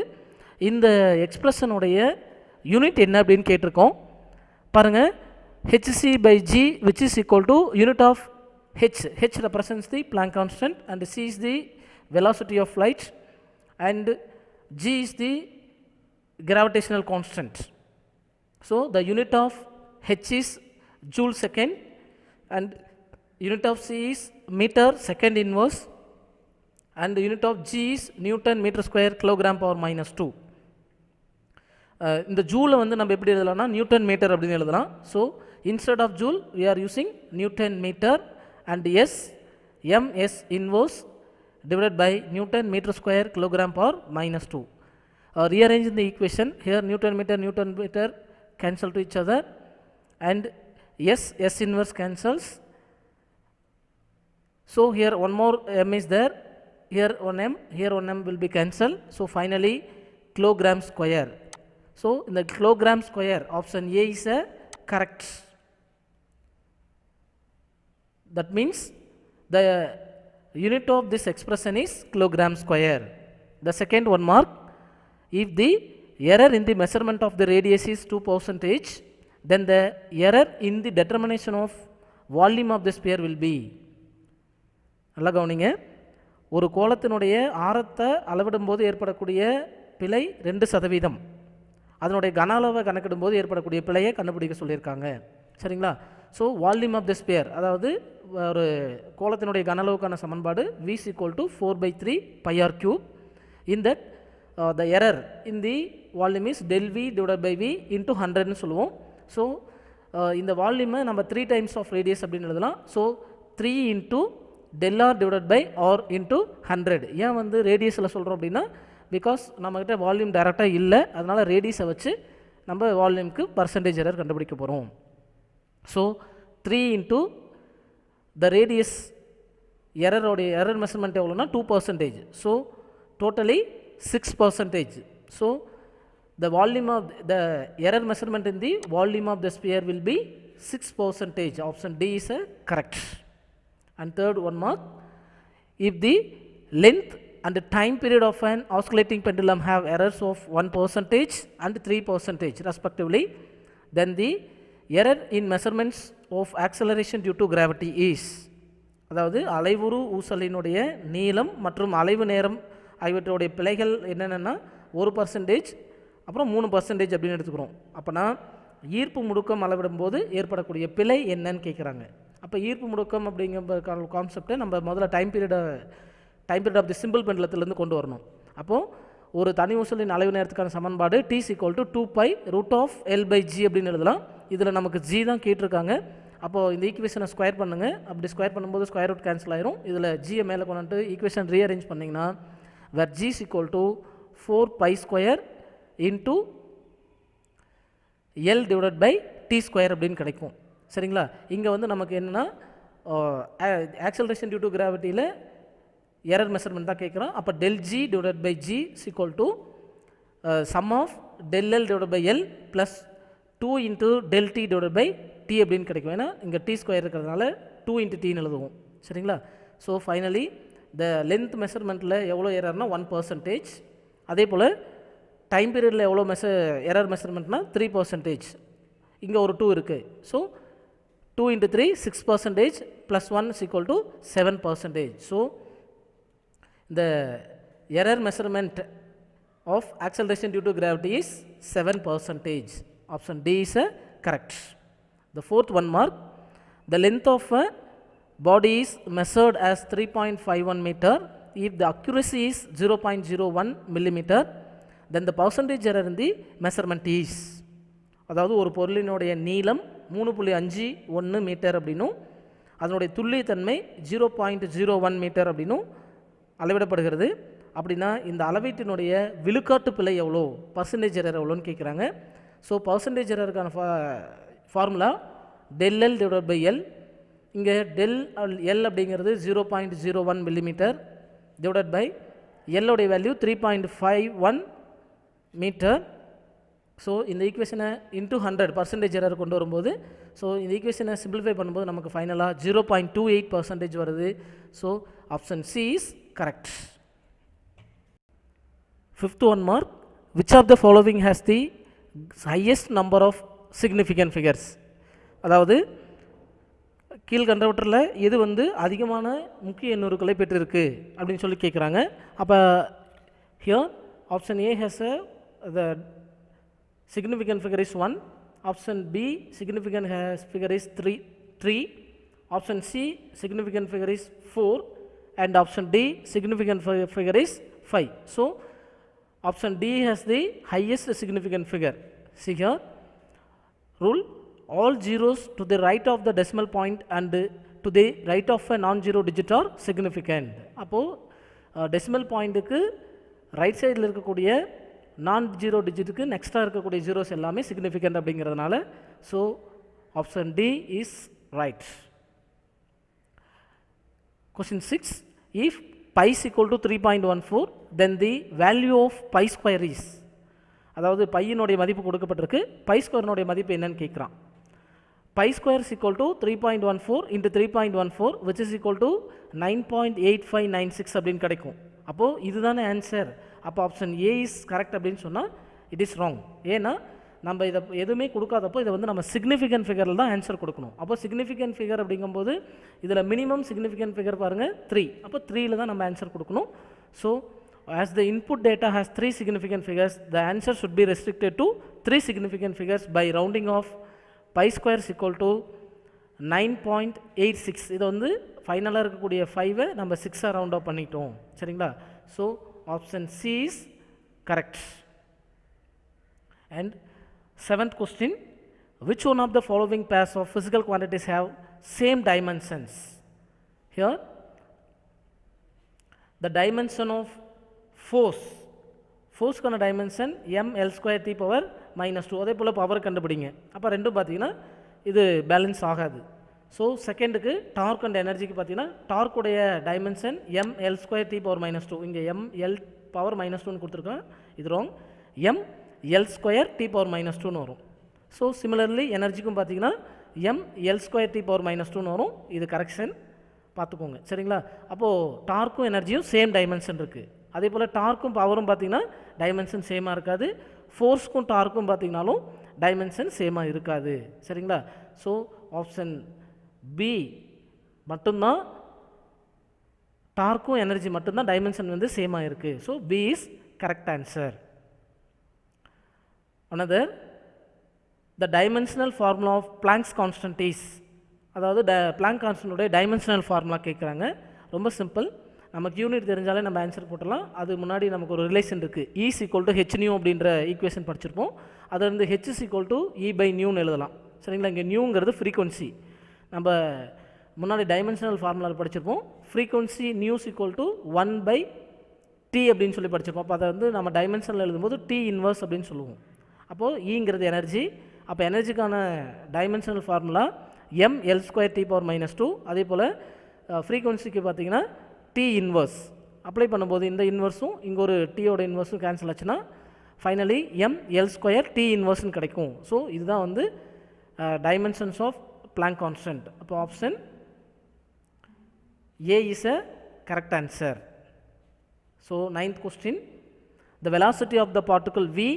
இந்த எக்ஸ்பிரஷனுடைய unit என்ன அப்படின்னு கேட்டிருக்கோம். பாருங்கள், hc/g which is equal to unit of h represents the Planck constant and c is the velocity of light and g is the gravitational constant. So the unit of h is joule second and unit of c is meter second inverse and the unit of g is Newton meter square kilogram power minus 2. இந்த ஜூலை வந்து நம்ம எப்படி எழுதலாம்னா Newton metre அப்படின்னு எழுதலாம். So instead of joule we are using newton metre and s inverse divided by Newton meter square kilogram power minus 2. Rearrange the equation. Here Newton meter cancel to each other and s inverse cancels. So here one more m is there, here 1m will be cancelled. So finally kilogram square. So in the kilogram square option A is a correct. That means the unit of this expression is kilogram square. The second one mark, if the error in the measurement of the radius is 2%, then the error in the determination of volume of the sphere will be. நல்லா கவனிங்க, ஒரு கோளத்தினுடைய ஆரத்தை அளவிடும்போது ஏற்படக்கூடிய பிழை 2%, அதனுடைய கன அளவை கணக்கிடும்போது ஏற்படக்கூடிய பிழையை கண்டுபிடிக்க சொல்லியிருக்காங்க. சரிங்களா? So volume of the sphere, அதாவது ஒரு கோளத்தினுடைய கன அளவுக்கான சமன்பாடு v is equal to 4/3 pi r cube. In that the error in the volume is del v divided by v into 100ன்னு சொல்லுவோம். ஸோ இந்த வால்யூமை நம்ம 3 times of radius அப்படின்னு எழுதலாம். So 3 into del r divided by r into 100. ஏன் வந்து ரேடியஸில் சொல்கிறோம் அப்படின்னா பிகாஸ் நம்மக்கிட்ட வால்யூம் டைரெக்டாக இல்லை, அதனால் ரேடியஸை வச்சு நம்ம வால்யூமுக்கு பர்சன்டேஜ் எரர் கண்டுபிடிக்க போகிறோம். So 3 into the radius error measurement எவ்வளோனா 2%. So totally 6%. So the volume of the error measurement in the volume of the sphere will be 6%. Option D is a correct. And third one mark, if the length and the time period of an oscillating pendulum have errors of 1% and 3% respectively, then the error in measurements of acceleration due to gravity is, அதாவது அலைவுறு ஊசலினுடைய நீளம் மற்றும் அலைவு நேரம் ஆகியவற்றுடைய பிழைகள் என்னென்னா 1%, அப்புறம் 3% அப்படின்னு எடுத்துக்கிறோம். அப்போனா ஈர்ப்பு முடுக்கம் அளவிடும்போது ஏற்படக்கூடிய பிழை என்னன்னு கேட்குறாங்க. அப்போ ஈர்ப்பு முடுக்கம் அப்படிங்கிற கான்செப்டை நம்ம முதல்ல time period of the simple பெண்டலத்திலேருந்து கொண்டு வரணும். அப்போது ஒரு தனி ஊசலின் அலைவு நேரத்துக்கான சமன்பாடு t is equal to 2 pi√L by g அப்படின்னு எழுதலாம். இதில் நமக்கு g தான் கேட்டிருக்காங்க. அப்போது இந்த ஈக்குவேஷனை ஸ்கொயர் பண்ணுங்கள். அப்படி ஸ்கொயர் பண்ணும்போது ஸ்கொயர் ரூட் கேன்சல் ஆயிரும். இதில் ஜியை மேலே கொண்டு ஈக்குவேஷன் ரீஅரேஞ்ச் பண்ணிங்கன்னா where g is equal to 4 pi square into L divided by t square அப்படின்னு கிடைக்கும். சரிங்களா? இங்கே வந்து நமக்கு என்னென்னா ஆக்சலரேஷன் டியூ டு கிராவிட்டியில் எரர் மெஷர்மெண்ட் தான் கேட்குறோம். அப்போ del g divided by g is equal to sum of del L divided by L plus 2 into del t divided by t அப்படின்னு கிடைக்கும். ஏன்னா இங்கே t ஸ்கொயர் இருக்கிறதுனால 2 into t எழுதுவோம். சரிங்களா? ஸோ ஃபைனலி த லென்த் மெஷர்மெண்ட்டில் எவ்வளோ எரர்னா 1%. அதே போல் டைம் பீரியடில் எவ்வளோ எரர் மெஷர்மெண்ட்னா 3%. இங்கே ஒரு 2 இருக்குது. So 2 into 3 6% plus 1 is equal to 7%. So the error measurement of acceleration due to gravity is 7%. Option D is correct. The fourth one mark, the length of a body is measured as 3.51 meter. If the accuracy is 0.01 millimeter, then the percentage error in the measurement is, அதாவது ஒரு பொருளினுடைய நீளம் 3.51 metre அப்படின்னும் அதனுடைய துல்லியத்தன்மை 0.01 metre அப்படின்னும் அளவிடப்படுகிறது. அப்படின்னா இந்த அளவீட்டினுடைய விழுக்காட்டு பிழை எவ்வளோ, பர்சன்டேஜ் எரர் எவ்வளோன்னு கேட்குறாங்க. ஸோ பர்சன்டேஜ் எரருக்கான formula del L divided by L. இங்கே del L அப்படிங்கிறது 0.01 மில்லிமீட்டர் டிவைடட் பை L உடைய வேல்யூ 3.51 மீட்டர். ஸோ இந்த ஈக்குவேஷனை இன்ட்டு 100% எரர் கொண்டு வரும்போது, ஸோ இந்த ஈக்குவேஷனை சிம்பிளிஃபை பண்ணும்போது நமக்கு ஃபைனலாக 0.28% வருது. So option C is correct. Fifth one mark, which of the following has the highest number of significant figures? அதாவது கீழ்கண்டவற்றில் எது வந்து அதிகமான முக்கிய எண்ணுருக்களை பெற்றிருக்கு அப்படின்னு சொல்லி கேட்குறாங்க. அப்போ Here option A has the significant figure is 1, option B significant figure is 3, option C significant figure is 4, and option D significant figure is 5. So option D has the highest significant figure. See here, rule, all zeros to the right of the decimal point and to the right of a non-zero digit are significant. அப்போது decimal பாயிண்ட்டுக்கு right சைடில் இருக்கக்கூடிய நான் zero டிஜிட்டுக்கு நெக்ஸ்ட்டாக இருக்கக்கூடிய zeros எல்லாமே significant அப்படிங்கிறதுனால so option D is right. Question 6, if pi is equal to 3.14 then the value of pi square is, அதாவது பையனுடைய மதிப்பு கொடுக்கப்பட்டிருக்கு, பை ஸ்கொயர்னுடைய மதிப்பு என்னன்னு கேட்குறான். pi square is equal to 3.14 into 3.14 which is equal to 9.8596 அப்படின்னு கிடைக்கும். அப்போது இதுதானே ஆன்சர். அப்போ ஆப்ஷன் ஏ இஸ் கரெக்ட் அப்படின்னு சொன்னால் இட் இஸ் ராங். ஏன்னா நம்ம இதை எதுவுமே கொடுக்காதப்போ இதை வந்து நம்ம சிக்னிஃபிகண்ட் ஃபிகரில் தான் ஆன்சர் கொடுக்கணும். அப்போ சிக்னிஃபிகண்ட் ஃபிகர் அப்படிங்கும்போது இதில் மினிமம் சிக்னிஃபிகண்ட் ஃபிகர் பாருங்கள் 3, அப்போ 3ல் தான் நம்ம ஆன்சர் கொடுக்கணும். So as the input data has 3 significant figures, the answer should be restricted to 3 significant figures by rounding off pi square is equal to 9.86. இது வந்து ஃபைனலாக இருக்கக்கூடிய 5 நம்ம 6 ரவுண்ட் ஆஃப் பண்ணிட்டோம். சரிங்களா? So option C is correct. And 7th question, which one of the following pairs of physical quantities have same dimensions? Here the dimension of ஃபோர்ஸ்க்கான dimension ml square T power -2. அதே போல் power கண்டுபிடிங்க. அப்போ ரெண்டும் பார்த்தீங்கன்னா இது balance ஆகாது. So செகண்டுக்கு dark and எனர்ஜிக்கு பார்த்தீங்கன்னா டார்க்குடைய dimension ml square T power -2. இங்கே ml பவர் -2ன்னு கொடுத்துருக்கோம், இது wrong. ml square T power -2ன்னு வரும். ஸோ சிமிலர்லி எனர்ஜிக்கும் பார்த்தீங்கன்னா ml ஸ்கொயர் டி பவர் -2ன்னு வரும். இது கரெக்ஷன் பார்த்துக்கோங்க. சரிங்களா? அப்போது டார்க்கும் எனர்ஜியும் சேம் டைமென்ஷன் இருக்குது. அதே போல் டார்க்கும் பவரும் பார்த்திங்கன்னா டைமென்ஷன் சேமாக இருக்காது. ஃபோர்ஸ்க்கும் டார்க்கும் பார்த்திங்கனாலும் டைமென்ஷன் சேமாக இருக்காது. சரிங்களா? ஸோ ஆப்ஷன் பி மட்டும்தான், டார்க்கும் எனர்ஜி மட்டும்தான் டைமென்ஷன் வந்து சேமாக இருக்குது. So B is correct answer. another, the dimensional formula of Planck's constant is, அதாவது பிளாங்க் கான்ஸ்டன்ட்டுடைய டைமென்ஷனல் ஃபார்முலா கேட்குறாங்க. ரொம்ப சிம்பிள், நமக்கு யூனிட் தெரிஞ்சாலே நம்ம ஆன்சர் போட்டலாம். அது முன்னாடி நமக்கு ஒரு ரிலேஷன் இருக்குது. E is equal to h new அப்படின்ற ஈக்குவேஷன் படிச்சிருப்போம். அதை வந்து h is equal to E by நியூன்னு எழுதலாம். சரிங்களா? இங்கே நியூங்கிறது ஃப்ரீக்வன்சி. நம்ம முன்னாடி டைமென்ஷனல் ஃபார்முலாவில் படிச்சிருப்போம். Frequency news equal to 1/t அப்படின்னு சொல்லி படிச்சிருப்போம். அப்போ அதை வந்து நம்ம டைமென்ஷனில் எழுதும்போது T இன்வர்ஸ் அப்படின்னு சொல்லுவோம். அப்போது ஈங்கிறது எனர்ஜி. அப்போ எனர்ஜிக்கான dimensional formula ml square T power -2. அதே போல் ஃப்ரீக்வன்சிக்கு பார்த்தீங்கன்னா டி இன்வர்ஸ் அப்ளை பண்ணும்போது இந்த இன்வர்ஸும் இங்கே ஒரு டீயோட இன்வர்ஸும் கேன்சல் ஆச்சுன்னா ஃபைனலி ml ஸ்கொயர் டி இன்வர்ஸ்னு கிடைக்கும். ஸோ இதுதான் வந்து டைமென்ஷன்ஸ் ஆஃப் பிளாங்க் கான்ஸ்டன்ட். அப்போ option A is a correct answer. So 9th question, the velocity of the particle v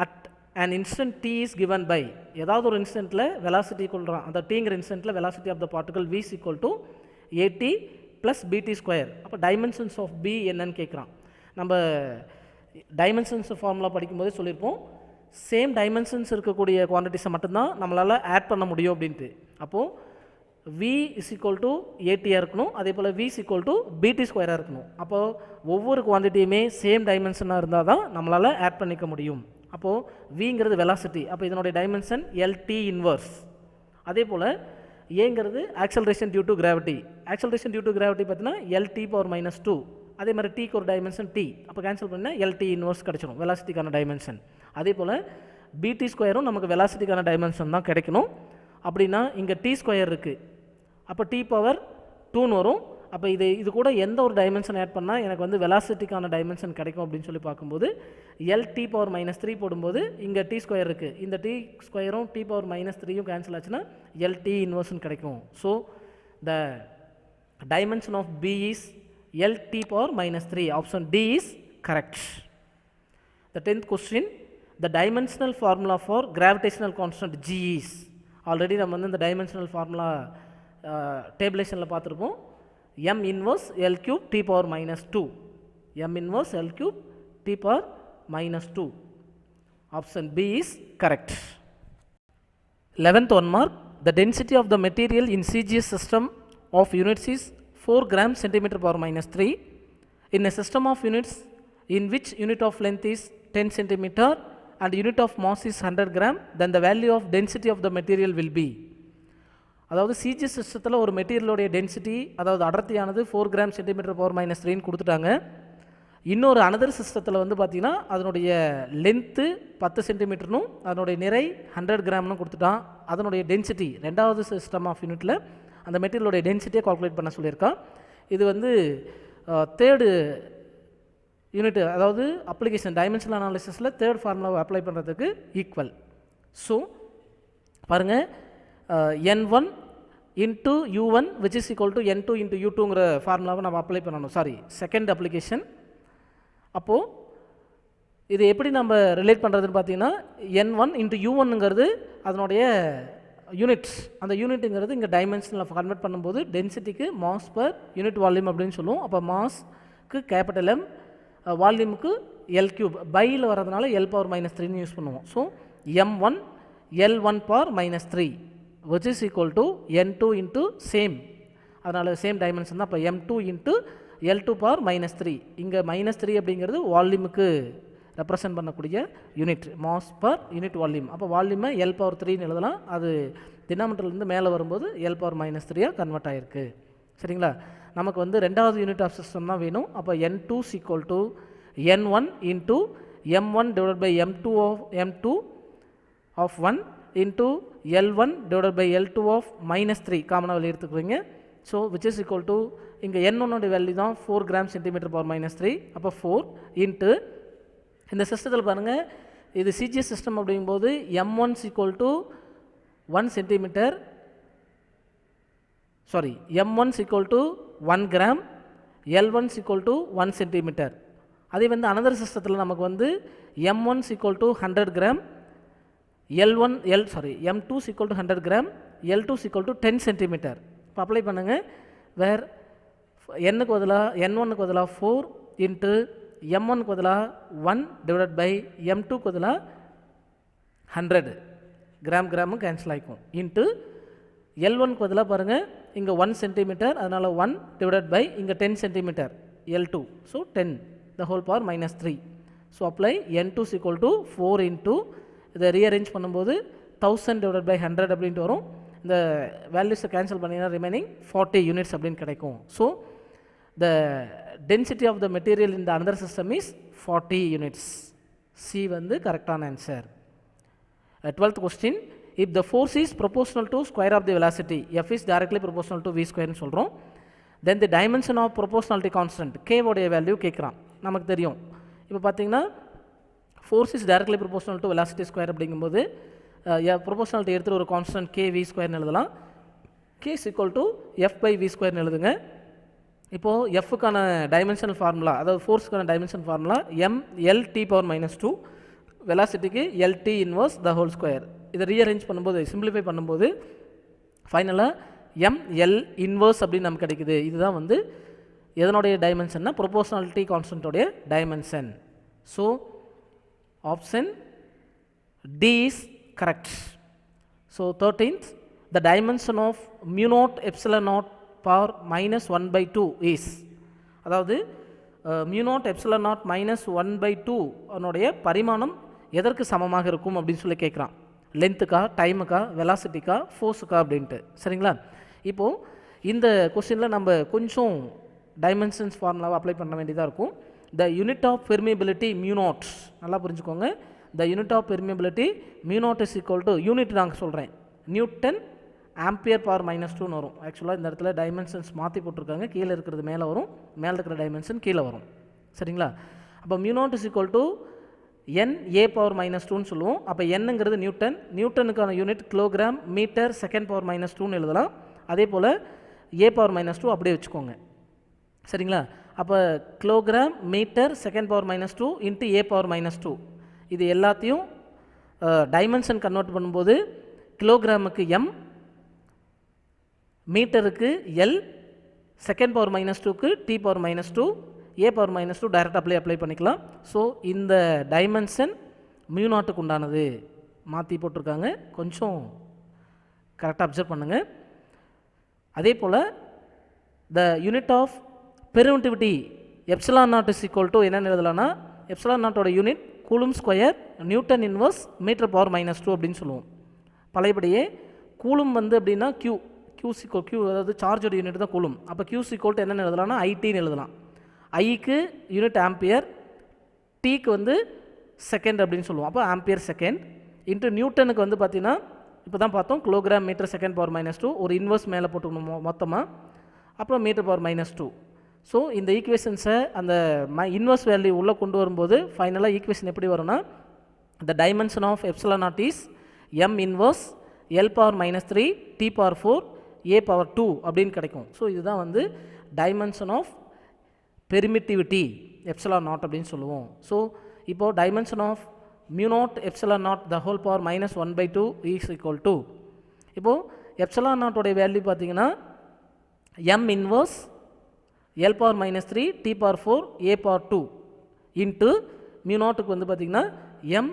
at an instant t is given by, ஏதாவது ஒரு இன்ஸ்டன்ட்டில் velocity கொள்கிறான், அந்த டீங்கிற இன்ஸ்டன்ட்டில் velocity of the particle v is equal to at plus BT square. அப்போ dimensions of B என்னன்னு கேட்குறான். நம்ம டைமென்ஷன்ஸ் ஃபார்முலா படிக்கும்போதே சொல்லியிருப்போம், சேம் டைமென்ஷன்ஸ் இருக்கக்கூடிய குவான்டிட்டிஸை மட்டும்தான் நம்மளால் ஆட் பண்ண முடியும் அப்படின்ட்டு. அப்போது v is equal to ஏடியாக இருக்கணும், அதே போல் v is equal to பிடி ஸ்கொயராக இருக்கணும். அப்போது ஒவ்வொரு குவான்டிட்டியுமே சேம் டைமென்ஷனாக இருந்தால் தான் நம்மளால் ஆட் பண்ணிக்க முடியும். அப்போது விங்கிறது வெலாசிட்டி, அப்போ இதனுடைய டைமென்ஷன் எல்டி இன்வர்ஸ். அதே போல் ஏங்கிறது acceleration due to gravity. Acceleration due to gravity பார்த்தீங்கன்னா எல்டி பவர் -2. அதே மாதிரி டீக்கு ஒரு டைமென்ஷன் டி, அப்போ கேன்சல் பண்ணால் எல்டி இன்வர்ஸ் கிடச்சிடும், வெலாசிட்டிக்கான டைமென்ஷன். அதே போல் பிடி ஸ்கொயரும் நமக்கு வெலாசிட்டிக்கான டைமென்ஷன் தான் கிடைக்கணும். அப்படின்னா இங்கே டி ஸ்கொயர் இருக்குது, அப்போ டி பவர் 2ன்னு வரும். அப்போ இது கூட எந்த ஒரு டைமென்ஷன் ஆட் பண்ணால் எனக்கு வந்து வெலாசிட்டிக்கான டைமென்ஷன் கிடைக்கும் அப்படின்னு சொல்லி பார்க்கும்போது எல்டி பவர் -3 போடும்போது இங்கே டி ஸ்கொயர் இருக்குது, இந்த டி ஸ்கொயரும் டி பவர் -3யும் கேன்சல் ஆச்சுன்னா எல்டி இன்வர்ஸ்னு கிடைக்கும். So the dimension of P is L T power -3. Option D is correct. The 10th question, the dimensional formula for gravitational constant g is, already நம்ம வந்து இந்த டைமென்ஷனல் ஃபார்முலா டேபிளேஷனில் பார்த்துருப்போம். m inverse L cube t power -2, m inverse L cube T power minus 2. Option B is correct. 11th 1 mark. The density of the material in CGS system of units is 4 grams centimeter power minus 3. In a system of units in which unit of length is 10 centimeter and unit of mass is 100 gram, then the value of density of the material will be. அதாவது CGS சிஸ்டத்தில் ஒரு மெட்டீரியலோடைய density, அதாவது அடர்த்தியானது 4 gram centimetre power minus 3ன்னு கொடுத்துட்டாங்க. இன்னொரு another சிஸ்டத்தில் வந்து பார்த்திங்கன்னா அதனுடைய லென்த்து 10 சென்டிமீட்டர்னும் அதனுடைய நிறை 100 கிராம்னு கொடுத்துட்டான். அதனுடைய டென்சிட்டி ரெண்டாவது சிஸ்டம் ஆஃப் யூனிட்டில் அந்த மெட்டீரியலோடைய டென்சிட்டியை கால்குலேட் பண்ண சொல்லியிருக்கான். இது வந்து தேர்டு யூனிட், அதாவது அப்ளிகேஷன் டைமென்ஷனல் அனாலிசிஸில் தேர்ட் ஃபார்முலாவை அப்ளை பண்ணுறதுக்கு ஈக்குவல். ஸோ பாருங்கள், N1 into U1 which is equal to N2 into U2ங்கிற ஃபார்முலாவை நம்ம அப்ளை பண்ணணும். Sorry, second application. அப்போது இது எப்படி நம்ம ரிலேட் பண்ணுறதுன்னு பார்த்தீங்கன்னா, N1 into U1ங்கிறது அதனுடைய யூனிட்ஸ். அந்த யூனிட்டுங்கிறது இங்கே டைமென்ஷனில் கன்வெர்ட் பண்ணும்போது டென்சிட்டிக்கு மாஸ் பர் யூனிட் வால்யூம் அப்படின்னு சொல்லுவோம். அப்போ mask capital M, வால்யூமுக்கு L cube, பையில் வரதுனால L பவர் மைனஸ் 3ன்னு யூஸ் பண்ணுவோம். So M1 L1 power minus 3 which is equal to N2 into same, அதனால் சேம் டைமென்ஷன் தான். அப்போ M2 into L2 power minus 3. இங்கே மைனஸ் 3 அப்படிங்கிறது வால்யூமுக்கு ரெப்ரசன்ட் பண்ணக்கூடிய unit, mass per unit volume. அப்போ வால்யூமை L பவர் 3ன்னு எழுதலாம். அது டினாமினேட்டர்லேருந்து மேலே வரும்போது L பவர் மைனஸ் 3 கன்வெர்ட் ஆகிருக்கு. சரிங்களா? நமக்கு வந்து ரெண்டாவது யூனிட் ஆஃப் சிஸ்டம் தான் வேணும். அப்போ N2 is equal to N1 into M1 divided by M2 of 1 into L1 divided by L2 of minus 3 காமனாக வெளியே எடுத்துக்கிறீங்க. So which is equal to இங்கே N1 வேல்யூ தான் 4 கிராம் சென்டிமீட்டர் பவர் மைனஸ் 3. அப்போ 4 into இந்த சிஸ்டத்தில் பாருங்கள், இது சிஜிஎஸ் சிஸ்டம் அப்படிங்கும்போது M1 is equal to 1 centimetre, sorry M1 is equal to 1 gram, L1 is equal to 1 centimetre. அதே வந்து அனதர் சிஸ்டத்தில் நமக்கு வந்து M1 is equal to 100 gram, M2 is equal to 100 gram, L2 is equal to 10 centimeter. இப்போ apply பண்ணுங்கள். வேர் N1க்கு பதிலாக 4 into M1க்கு பதிலாக 1 divided by M2க்கு பதிலாக 100 கிராமும் கேன்சல் ஆகிக்கும். இன்ட்டு L1க்கு பதிலாக பாருங்கள், இங்கே 1 சென்டிமீட்டர், அதனால் 1 டிவைடட் பை இங்கே 10 centimetre L2, so 10 the whole power minus 3. So apply N2 is equal to 4 into இதை ரீஅரேஞ்ச் பண்ணும்போது 1000 டிவைடட் பை 100 அப்படின்ட்டு வரும். இந்த வேல்யூஸை கேன்சல் பண்ணிங்கன்னா ரிமைனிங் 40 யூனிட்ஸ் அப்படின்னு கிடைக்கும். So the density of the material in the another system is 40 units. C வந்து கரெக்டான answer. 12th question, if the force is proportional to square of the velocity, F is directly proportional to V ஸ்கொயர்னு சொல்கிறோம். Then the dimension of proportionality constant, கேவோடைய value கேட்குறான். நமக்கு தெரியும், இப்போ பார்த்தீங்கன்னா force is directly proportional to velocity square அப்படிங்கும்போது proportionality எடுத்துகிட்டு ஒரு கான்ஸ்டன்ட் கே வி ஸ்கொயர்னு எழுதலாம். K is equal to F by V ஸ்கொயர்னு எழுதுங்க. இப்போது எஃப்க்கான டைமென்ஷனல் ஃபார்முலா, அதாவது ஃபோர்ஸுக்கான dimension formula MLT power minus 2, வெலாசிட்டிக்கு LT inverse the whole square. இதை ரீஅரேஞ்ச் பண்ணும்போது, சிம்பிளிஃபை பண்ணும்போது ஃபைனலாக ML இன்வர்ஸ் அப்படின்னு நமக்கு கிடைக்குது. இதுதான் வந்து எதனுடைய டைமென்ஷன்னா ப்ரொபோஷனாலிட்டி கான்ஸ்டன்ட்டோடைய dimension. So option D is correct. So 13th, the dimension of mu naught epsilon naught power minus 1 by 2 is, அதாவது mu naught epsilon naught minus 1 by 2 அதனுடைய பரிமாணம் எதற்கு சமமாக இருக்கும் அப்படின்னு சொல்லி கேட்குறான். லென்த்துக்கா, டைமுக்கா, வெலாசிட்டிக்கா, ஃபோர்ஸுக்கா அப்படின்ட்டு. சரிங்களா? இப்போது இந்த கொஸ்டினில் நம்ம கொஞ்சம் டைமென்ஷன்ஸ் ஃபார்முலாவை அப்ளை பண்ண வேண்டியதாக இருக்கும். The unit of permeability mu naught, நல்லா புரிஞ்சுக்கோங்க. the unit of permeability mu naught is equal to, unit நாங்கள் சொல்கிறேன், நியூட்டன் ஆம்பியர் பவர் மைனஸ் 2ன்னு வரும். ஆக்சுவலாக இந்த இடத்துல டைமென்ஷன்ஸ் மாற்றி போட்டிருக்காங்க. கீழே இருக்கிறது மேலே வரும், மேலே இருக்கிற டைமென்ஷன் கீழே வரும். சரிங்களா? அப்போ mu naught is equal to NA power minus 2ன்னு சொல்லுவோம். அப்போ என்னங்கிறது நியூட்டன், நியூட்டனுக்கான unit kilogram metre second power minus 2ன்னு எழுதலாம். அதே போல் A பவர் மைனஸ் 2 அப்படியே வச்சுக்கோங்க. சரிங்களா? அப்போ kilogram metre second power minus 2 into A power minus 2, இது எல்லாத்தையும் டைமென்ஷன் கன்வெர்ட் பண்ணும்போது கிலோகிராமுக்கு M, மீட்டருக்கு L, செகண்ட் பவர் மைனஸ் 2க்கு T power minus 2, A power minus two டைரெக்டாக அப்ளை பண்ணிக்கலாம். ஸோ இந்த டைமென்ஷன் மியூ நாட்டுக்கு உண்டானது மாற்றி போட்டிருக்காங்க, கொஞ்சம் கரெக்டாக அப்சர்வ் பண்ணுங்கள். அதே போல் the unit of permittivity epsilon naught is equal to என்னென்னு எழுதலாம்னா, எப்சிலான் நாட்டோட unit coulomb square Newton inverse metre power minus two அப்படின்னு சொல்லுவோம். பழையபடியே கூலும் வந்து அப்படின்னா கியூ அதாவது சார்ஜோட யூனிட் தான் கூலும். அப்போ கியூ ஈக்குவல் டு என்னென்னு எழுதலாம்னா ஐடின்னு எழுதலாம். ஐக்கு யூனிட் ஆம்பியர், டீக்கு வந்து செகண்ட் அப்படின்னு சொல்லுவோம். அப்போ ஆம்பியர் செகண்ட் இன்ட்டு நியூட்டனுக்கு வந்து பார்த்தீங்கன்னா இப்போ தான் பார்த்தோம் kilogram metre second power minus two, ஒரு இன்வர்ஸ் மேலே போட்டுக்கணும் மொத்தமாக, அப்புறம் metre power minus two. So இந்த ஈக்குவேஷன்ஸை அந்த இன்வர்ஸ் வேல்யூ உள்ளே கொண்டு வரும்போது ஃபைனலாக ஈக்குவேஷன் எப்படி வரும்னா, the dimension of epsilon naught is M inverse L power minus three T power four A power two அப்படின்னு கிடைக்கும். ஸோ இதுதான் வந்து dimension of permittivity epsilon naught அப்படின்னு சொல்லுவோம். ஸோ இப்போது dimension of mu naught epsilon naught the whole power minus 1/2 is equal to, இப்போது epsilon நாட்டோடைய value பார்த்தீங்கன்னா M inverse L power minus three T power four A power two into mu நாட்டுக்கு வந்து பார்த்திங்கன்னா M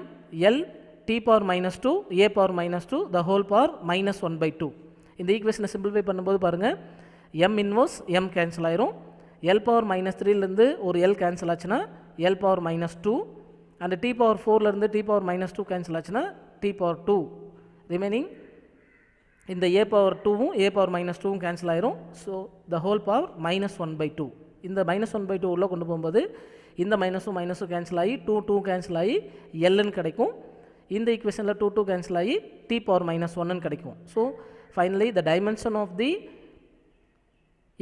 L T power minus two A power minus two the whole power minus 1/2. இந்த ஈக்குவேஷனை simplify பண்ணும்போது பாருங்கள், M inverse M cancel ஆயிரும், L power minus த்ரீலேருந்து ஒரு எல் கேன்சல் ஆச்சுன்னா L power minus two, and T power ஃபோர்லேருந்து T power minus two cancel ஆச்சுன்னா டி பவர் டூ, ரிமைனிங் இந்த ஏ பவர் டூவும் ஏ பவர் மைனஸ் டூவும் கேன்சல் ஆயிரும். So the whole power minus 1/2. இந்த மைனஸ் 1/2 உள்ளே கொண்டு போகும்போது இந்த மைனஸும் கேன்சல் ஆகி டூ கேன்சல் ஆகி எல்லுன்னு கிடைக்கும். இந்த ஈக்குவேஷனில் டூ கேன்சல் ஆகி டி பவர் மைனஸ் ஒன்னு கிடைக்கும். So finally the dimension of the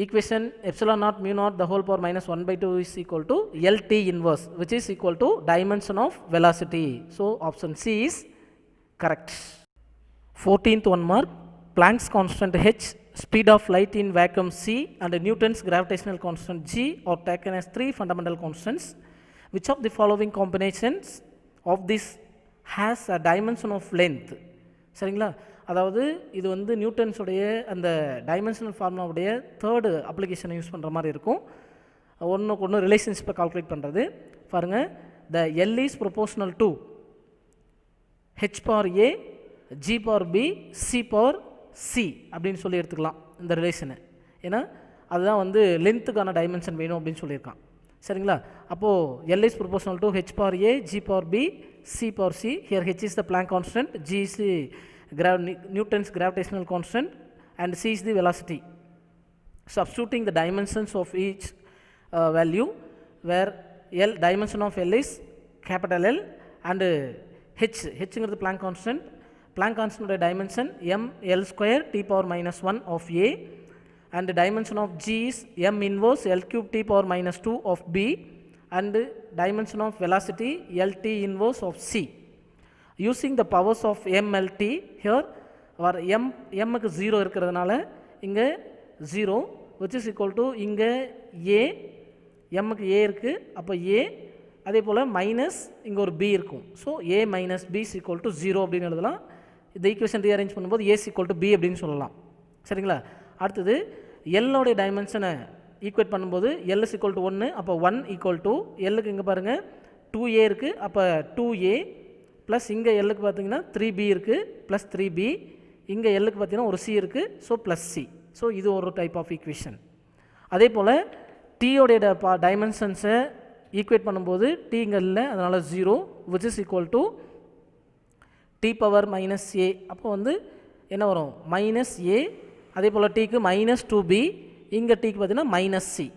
equation epsilon naught mu naught the whole power minus 1/2 is equal to LT inverse, which is equal to dimension of velocity. So option C is correct. 14th 1 mark, Planck's constant h, speed of light in vacuum c, and Newton's gravitational constant g are taken as three fundamental constants. Which of the following combinations of this has a dimension of length? சரிங்களா, அதாவது இது வந்து நியூட்டன்ஸுடைய அந்த dimensional ஃபார்முலாவுடைய third அப்ளிகேஷனை use பண்ணுற மாதிரி இருக்கும். ஒன்றுக்கு ஒன்று ரிலேஷன்ஷிப்பை கால்குலேட் பண்ணுறது. பாருங்கள், the L is proportional to H power A G power B C power C அப்படின்னு சொல்லி எடுத்துக்கலாம் இந்த ரிலேஷனை. ஏன்னா அதுதான் வந்து லென்த்துக்கான டைமென்ஷன் வேணும் அப்படின்னு சொல்லியிருக்கான். சரிங்களா, அப்போது L is proportional to H power A G power B C power C. Here H is the Planck constant, G is Newton's gravitational constant, and c is the velocity. Substituting the dimensions of each value, where L dimension of L is capital L and h is the Planck constant. Planck constant dimension m L square t power minus 1 of A, and the dimension of g is m inverse L cube t power minus 2 of B, and dimension of velocity L t inverse of C. Using the powers of MLT, here our m க்கு 0 இருக்கிறதுனால இங்கே 0, which is equal to இங்கே a, m க்கு a இருக்குது, அப்போ a, அதே போல் minus இங்கே ஒரு b இருக்கும். So a minus b is equal to 0 அப்படின்னு எழுதலாம். இந்த ஈக்குவேஷன் ரீஅரேஞ்ச் பண்ணும்போது a is equal to b அப்படின்னு சொல்லலாம். சரிங்களா, அடுத்தது எல்லோடைய டைமென்ஷனை ஈக்குவேட் பண்ணும்போது l is equal to 1, அப்போ 1 equal to எல்லுக்கு இங்கே பாருங்கள் 2a இருக்குது, அப்போ 2a ப்ளஸ் இங்கே எல்லுக்கு பார்த்தீங்கன்னா 3b இருக்குது ப்ளஸ் 3b, இங்கே எல்லுக்கு பார்த்தீங்கன்னா ஒரு c இருக்குது, ஸோ ப்ளஸ் c. ஸோ இது ஒரு டைப் ஆஃப் ஈக்குவேஷன். அதே போல் டீயோடைய டைமென்ஷன்ஸை ஈக்குவேட் பண்ணும்போது டி இங்கே இல்லை, அதனால் 0, which is equal to t power minus a. அப்போ வந்து என்ன வரும், மைனஸ் a. அதே போல் டீக்கு மைனஸ் 2b, இங்கே டீக்கு பார்த்தீங்கன்னா minus c,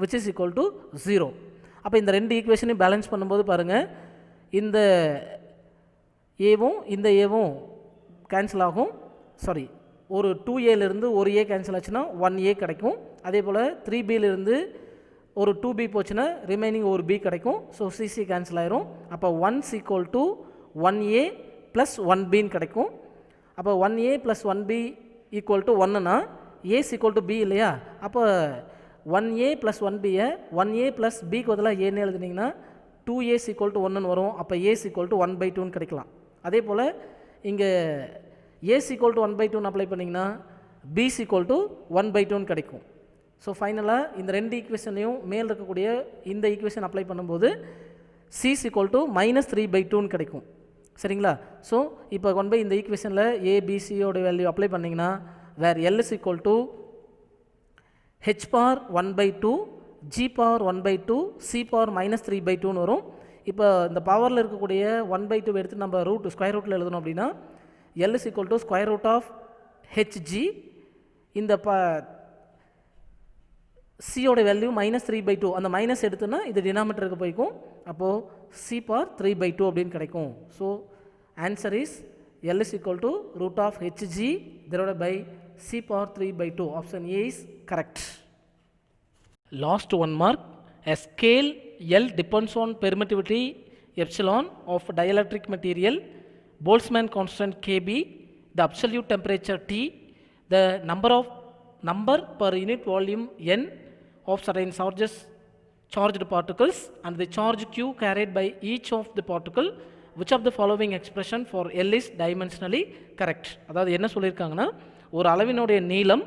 which is equal to 0. அப்போ இந்த ரெண்டு ஈக்குவேஷனையும் பேலன்ஸ் பண்ணும்போது பாருங்கள், இந்த ஏவும் இந்த ஏவும் கேன்சல் ஆகும். சாரி, ஒரு 2a ஒரு a கேன்சல் ஆச்சுன்னா 1a கிடைக்கும். அதே போல் 3bலேருந்து ஒரு 2b போச்சுன்னா ரிமைனிங் ஒரு b கிடைக்கும். ஸோ சிசி கேன்சல் ஆயிரும். அப்போ 1 equal to 1a ப்ளஸ் 1bன்னு கிடைக்கும். அப்போ 1a plus 1b equal to 1னா a equal to b இல்லையா, அப்போ 1a ப்ளஸ் 1bயை 1a ப்ளஸ் bக்கு பதிலாக ஏன்னு எழுதுனீங்கன்னா 2a equal to 1ன்னு வரும். அப்போ a equal to 1/2ன்னு கிடைக்கலாம். அதே போல் இங்கே a equal to 1/2ன்னு அப்ளை பண்ணிங்கன்னா b equal to 1/2ன்னு கிடைக்கும். ஸோ ஃபைனலாக இந்த ரெண்டு ஈக்குவேஷனையும் மேல் இருக்கக்கூடிய இந்த ஈக்குவேஷன் அப்ளை பண்ணும்போது c is equal to -3/2 கிடைக்கும். சரிங்களா? ஸோ இப்போ கொண்டு போய் இந்த ஈக்குவேஷனில் ஏபிசியோட வேல்யூ அப்ளை பண்ணிங்கன்னா வேர் L is equal to h power 1/2 g power 1/2 c power -3/2 வரும். இப்போ இந்த பவரில் இருக்கக்கூடிய 1/2 எடுத்து நம்ம ஸ்கொயர் ரூட்டில் எழுதணும் அப்படின்னா L is equal to square root of hg. இந்த சியோட வேல்யூ -3/2, அந்த மைனஸ் எடுத்தோன்னா இது டினாமினேட்டருக்கு போய்க்கும். அப்போது c power 3/2 அப்படின்னு கிடைக்கும். So answer is L is equal to root of hg divided by c power 3/2. Option A is correct. Last one mark. A scale L depends on permittivity epsilon of dielectric material, Boltzmann constant Kb, the absolute temperature T, the number per unit volume N of certain charged particles and the charge Q carried by each of the particle. Which of the following expression for L is dimensionally correct? அதாவது என்ன சொல்லியிருக்காங்கன்னா, ஒரு அளவினுடைய நீளம்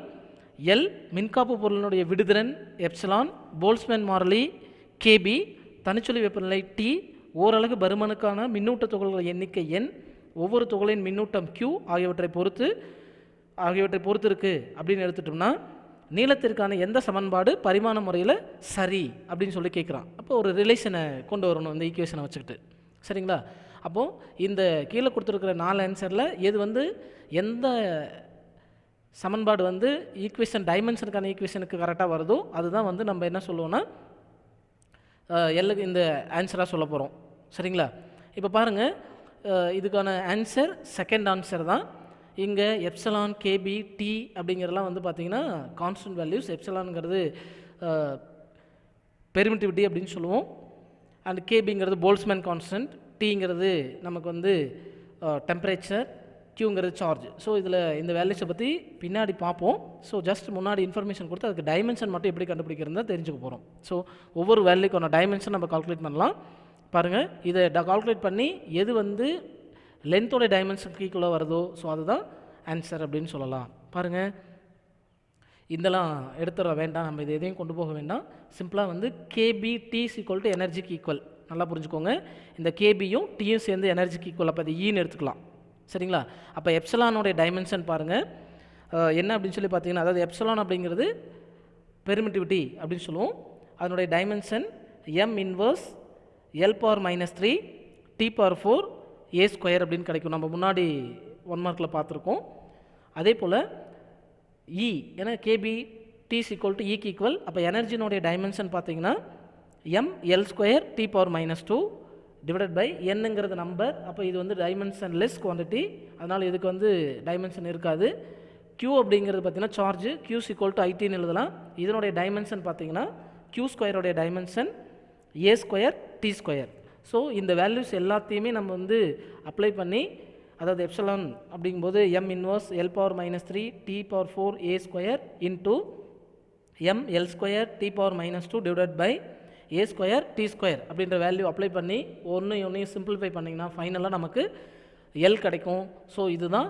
L, மின்காப்பு பொருளினுடைய விடுதிறன் epsilon, Boltzmann மாறிலி KB, தனிச்சொலி வெப்பநிலை T, ஓரலகு பருமனுக்கான மின்னூட்ட துகள்கள் எண்ணிக்கை N, ஒவ்வொரு துகளின் மின்னூட்டம் Q ஆகியவற்றை பொறுத்து இருக்குது அப்படின்னு எடுத்துட்டோம்னா நீளத்திற்கான எந்த சமன்பாடு பரிமாண முறையில் சரி அப்படின்னு சொல்லி கேட்குறான். அப்போ ஒரு ரிலேஷனை கொண்டு வரணும் இந்த ஈக்குவேஷனை வச்சுக்கிட்டு. சரிங்களா? அப்போது இந்த கீழே கொடுத்துருக்கிற 4 ஆன்சரில் எது எந்த சமன்பாடு ஈக்குவேஷன் டைமென்ஷனுக்கான ஈக்குவேஷனுக்கு கரெக்டாக வருதோ அதுதான் நம்ம என்ன சொல்லுவோன்னா இந்த ஆன்சராக சொல்ல போகிறோம். சரிங்களா? இப்போ பாருங்கள், இதுக்கான ஆன்சர் செகண்ட் ஆன்சர் தான். இங்கே எப்சலான் கேபி டி அப்படிங்கிறதுலாம் பார்த்திங்கன்னா கான்ஸ்டன்ட் வேல்யூஸ். எப்சலான்ங்கிறது பெர்மிட்டிவிட்டி அப்படின்னு சொல்லுவோம். அண்ட் கேபிங்கிறது போல்ட்ஸ்மேன் கான்ஸ்டன்ட், டிங்கிறது நமக்கு டெம்பரேச்சர், கியூங்கிறது சார்ஜ். ஸோ இதில் இந்த வேல்யூஸை பற்றி பின்னாடி பார்ப்போம். ஸோ ஜஸ்ட் முன்னாடி இன்ஃபர்மேஷன் கொடுத்து அதுக்கு டைமென்ஷன் மட்டும் எப்படி கண்டுபிடிக்கிறதா தெரிஞ்சுக்க போகிறோம். ஸோ ஒவ்வொரு வேல்யூக்கான டைமென்ஷன் நம்ம கால்குலேட் பண்ணலாம். பாருங்கள், இதை கால்குலேட் பண்ணி எது லென்த்தோட டைமென்ஷனுக்கு ஈக்குவலாக வருதோ ஸோ அதுதான் ஆன்சர் அப்படின்னு சொல்லலாம். பாருங்கள், இதெல்லாம் எடுத்துட வேண்டாம், நம்ம இது எதையும் கொண்டு போக வேண்டாம். சிம்பிளாக கேபி டி ஈக்குவல் டு எனர்ஜிக்கு ஈக்குவல். நல்லா புரிஞ்சுக்கோங்க, இந்த கேபியும் டியும் சேர்ந்து எனர்ஜிக்கு ஈக்குவல். அப்போ அது ஈன்னு எடுத்துக்கலாம். சரிங்களா? அப்போ எப்சலானோடைய டைமென்ஷன் பாருங்கள் என்ன அப்படின்னு சொல்லி பார்த்தீங்கன்னா, அதாவது எப்சலான் அப்படிங்கிறது பெர்மிட்டிவிட்டி அப்படின்னு சொல்லுவோம். அதனுடைய dimension m inverse L power -3 T பவர் 4 A² அப்படின்னு கிடைக்கும். நம்ம முன்னாடி 1 மார்க்கில் பார்த்துருக்கோம். அதே போல் E, ஏன்னா கேபி டி ஈக்குவல் டு ஈக்கு ஈக்குவல். அப்போ எனர்ஜினுடைய டைமென்ஷன் பார்த்தீங்கன்னா mL² T power -2 divided by என்னங்கிறது நம்பர். அப்போ இது டைமென்ஷன் லெஸ் குவான்டிட்டி, அதனால் இதுக்கு டைமென்ஷன் இருக்காது. Q அப்படிங்கிறது பார்த்தீங்கன்னா சார்ஜ், Q ஈக்குவல் டு ஐடின்னு எழுதலாம். இதனுடைய டைமென்ஷன் பார்த்தீங்கன்னா Q² dimension A² T². So இந்த வேல்யூஸ் எல்லாத்தையுமே நம்ம அப்ளை பண்ணி, அதாவது எப்சலான் அப்படிங்கும்போது m inverse L power -3 T பவர் 4 A² into mL² T power -2 divided by A² T² அப்படின்ற வேல்யூ அப்ளை பண்ணி ஒன்றையும் சிம்பிளிஃபை பண்ணிங்கன்னா ஃபைனலாக நமக்கு L கிடைக்கும். ஸோ இதுதான்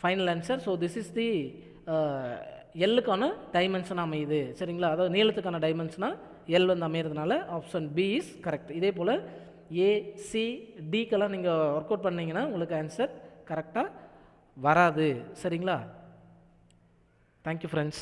final answer. So this is the எல்லுக்கான டைமென்ஷனாக அமையுது. சரிங்களா? அதாவது நீளத்துக்கான டைமென்ஷனாக எல் அமையிறதுனால ஆப்ஷன் பி இஸ் கரெக்ட். இதே போல் ஏசிடிக்கெல்லாம் நீங்கள் ஒர்க் அவுட் பண்ணிங்கன்னா உங்களுக்கு ஆன்சர் கரெக்டாக வராது. சரிங்களா? Thank you friends.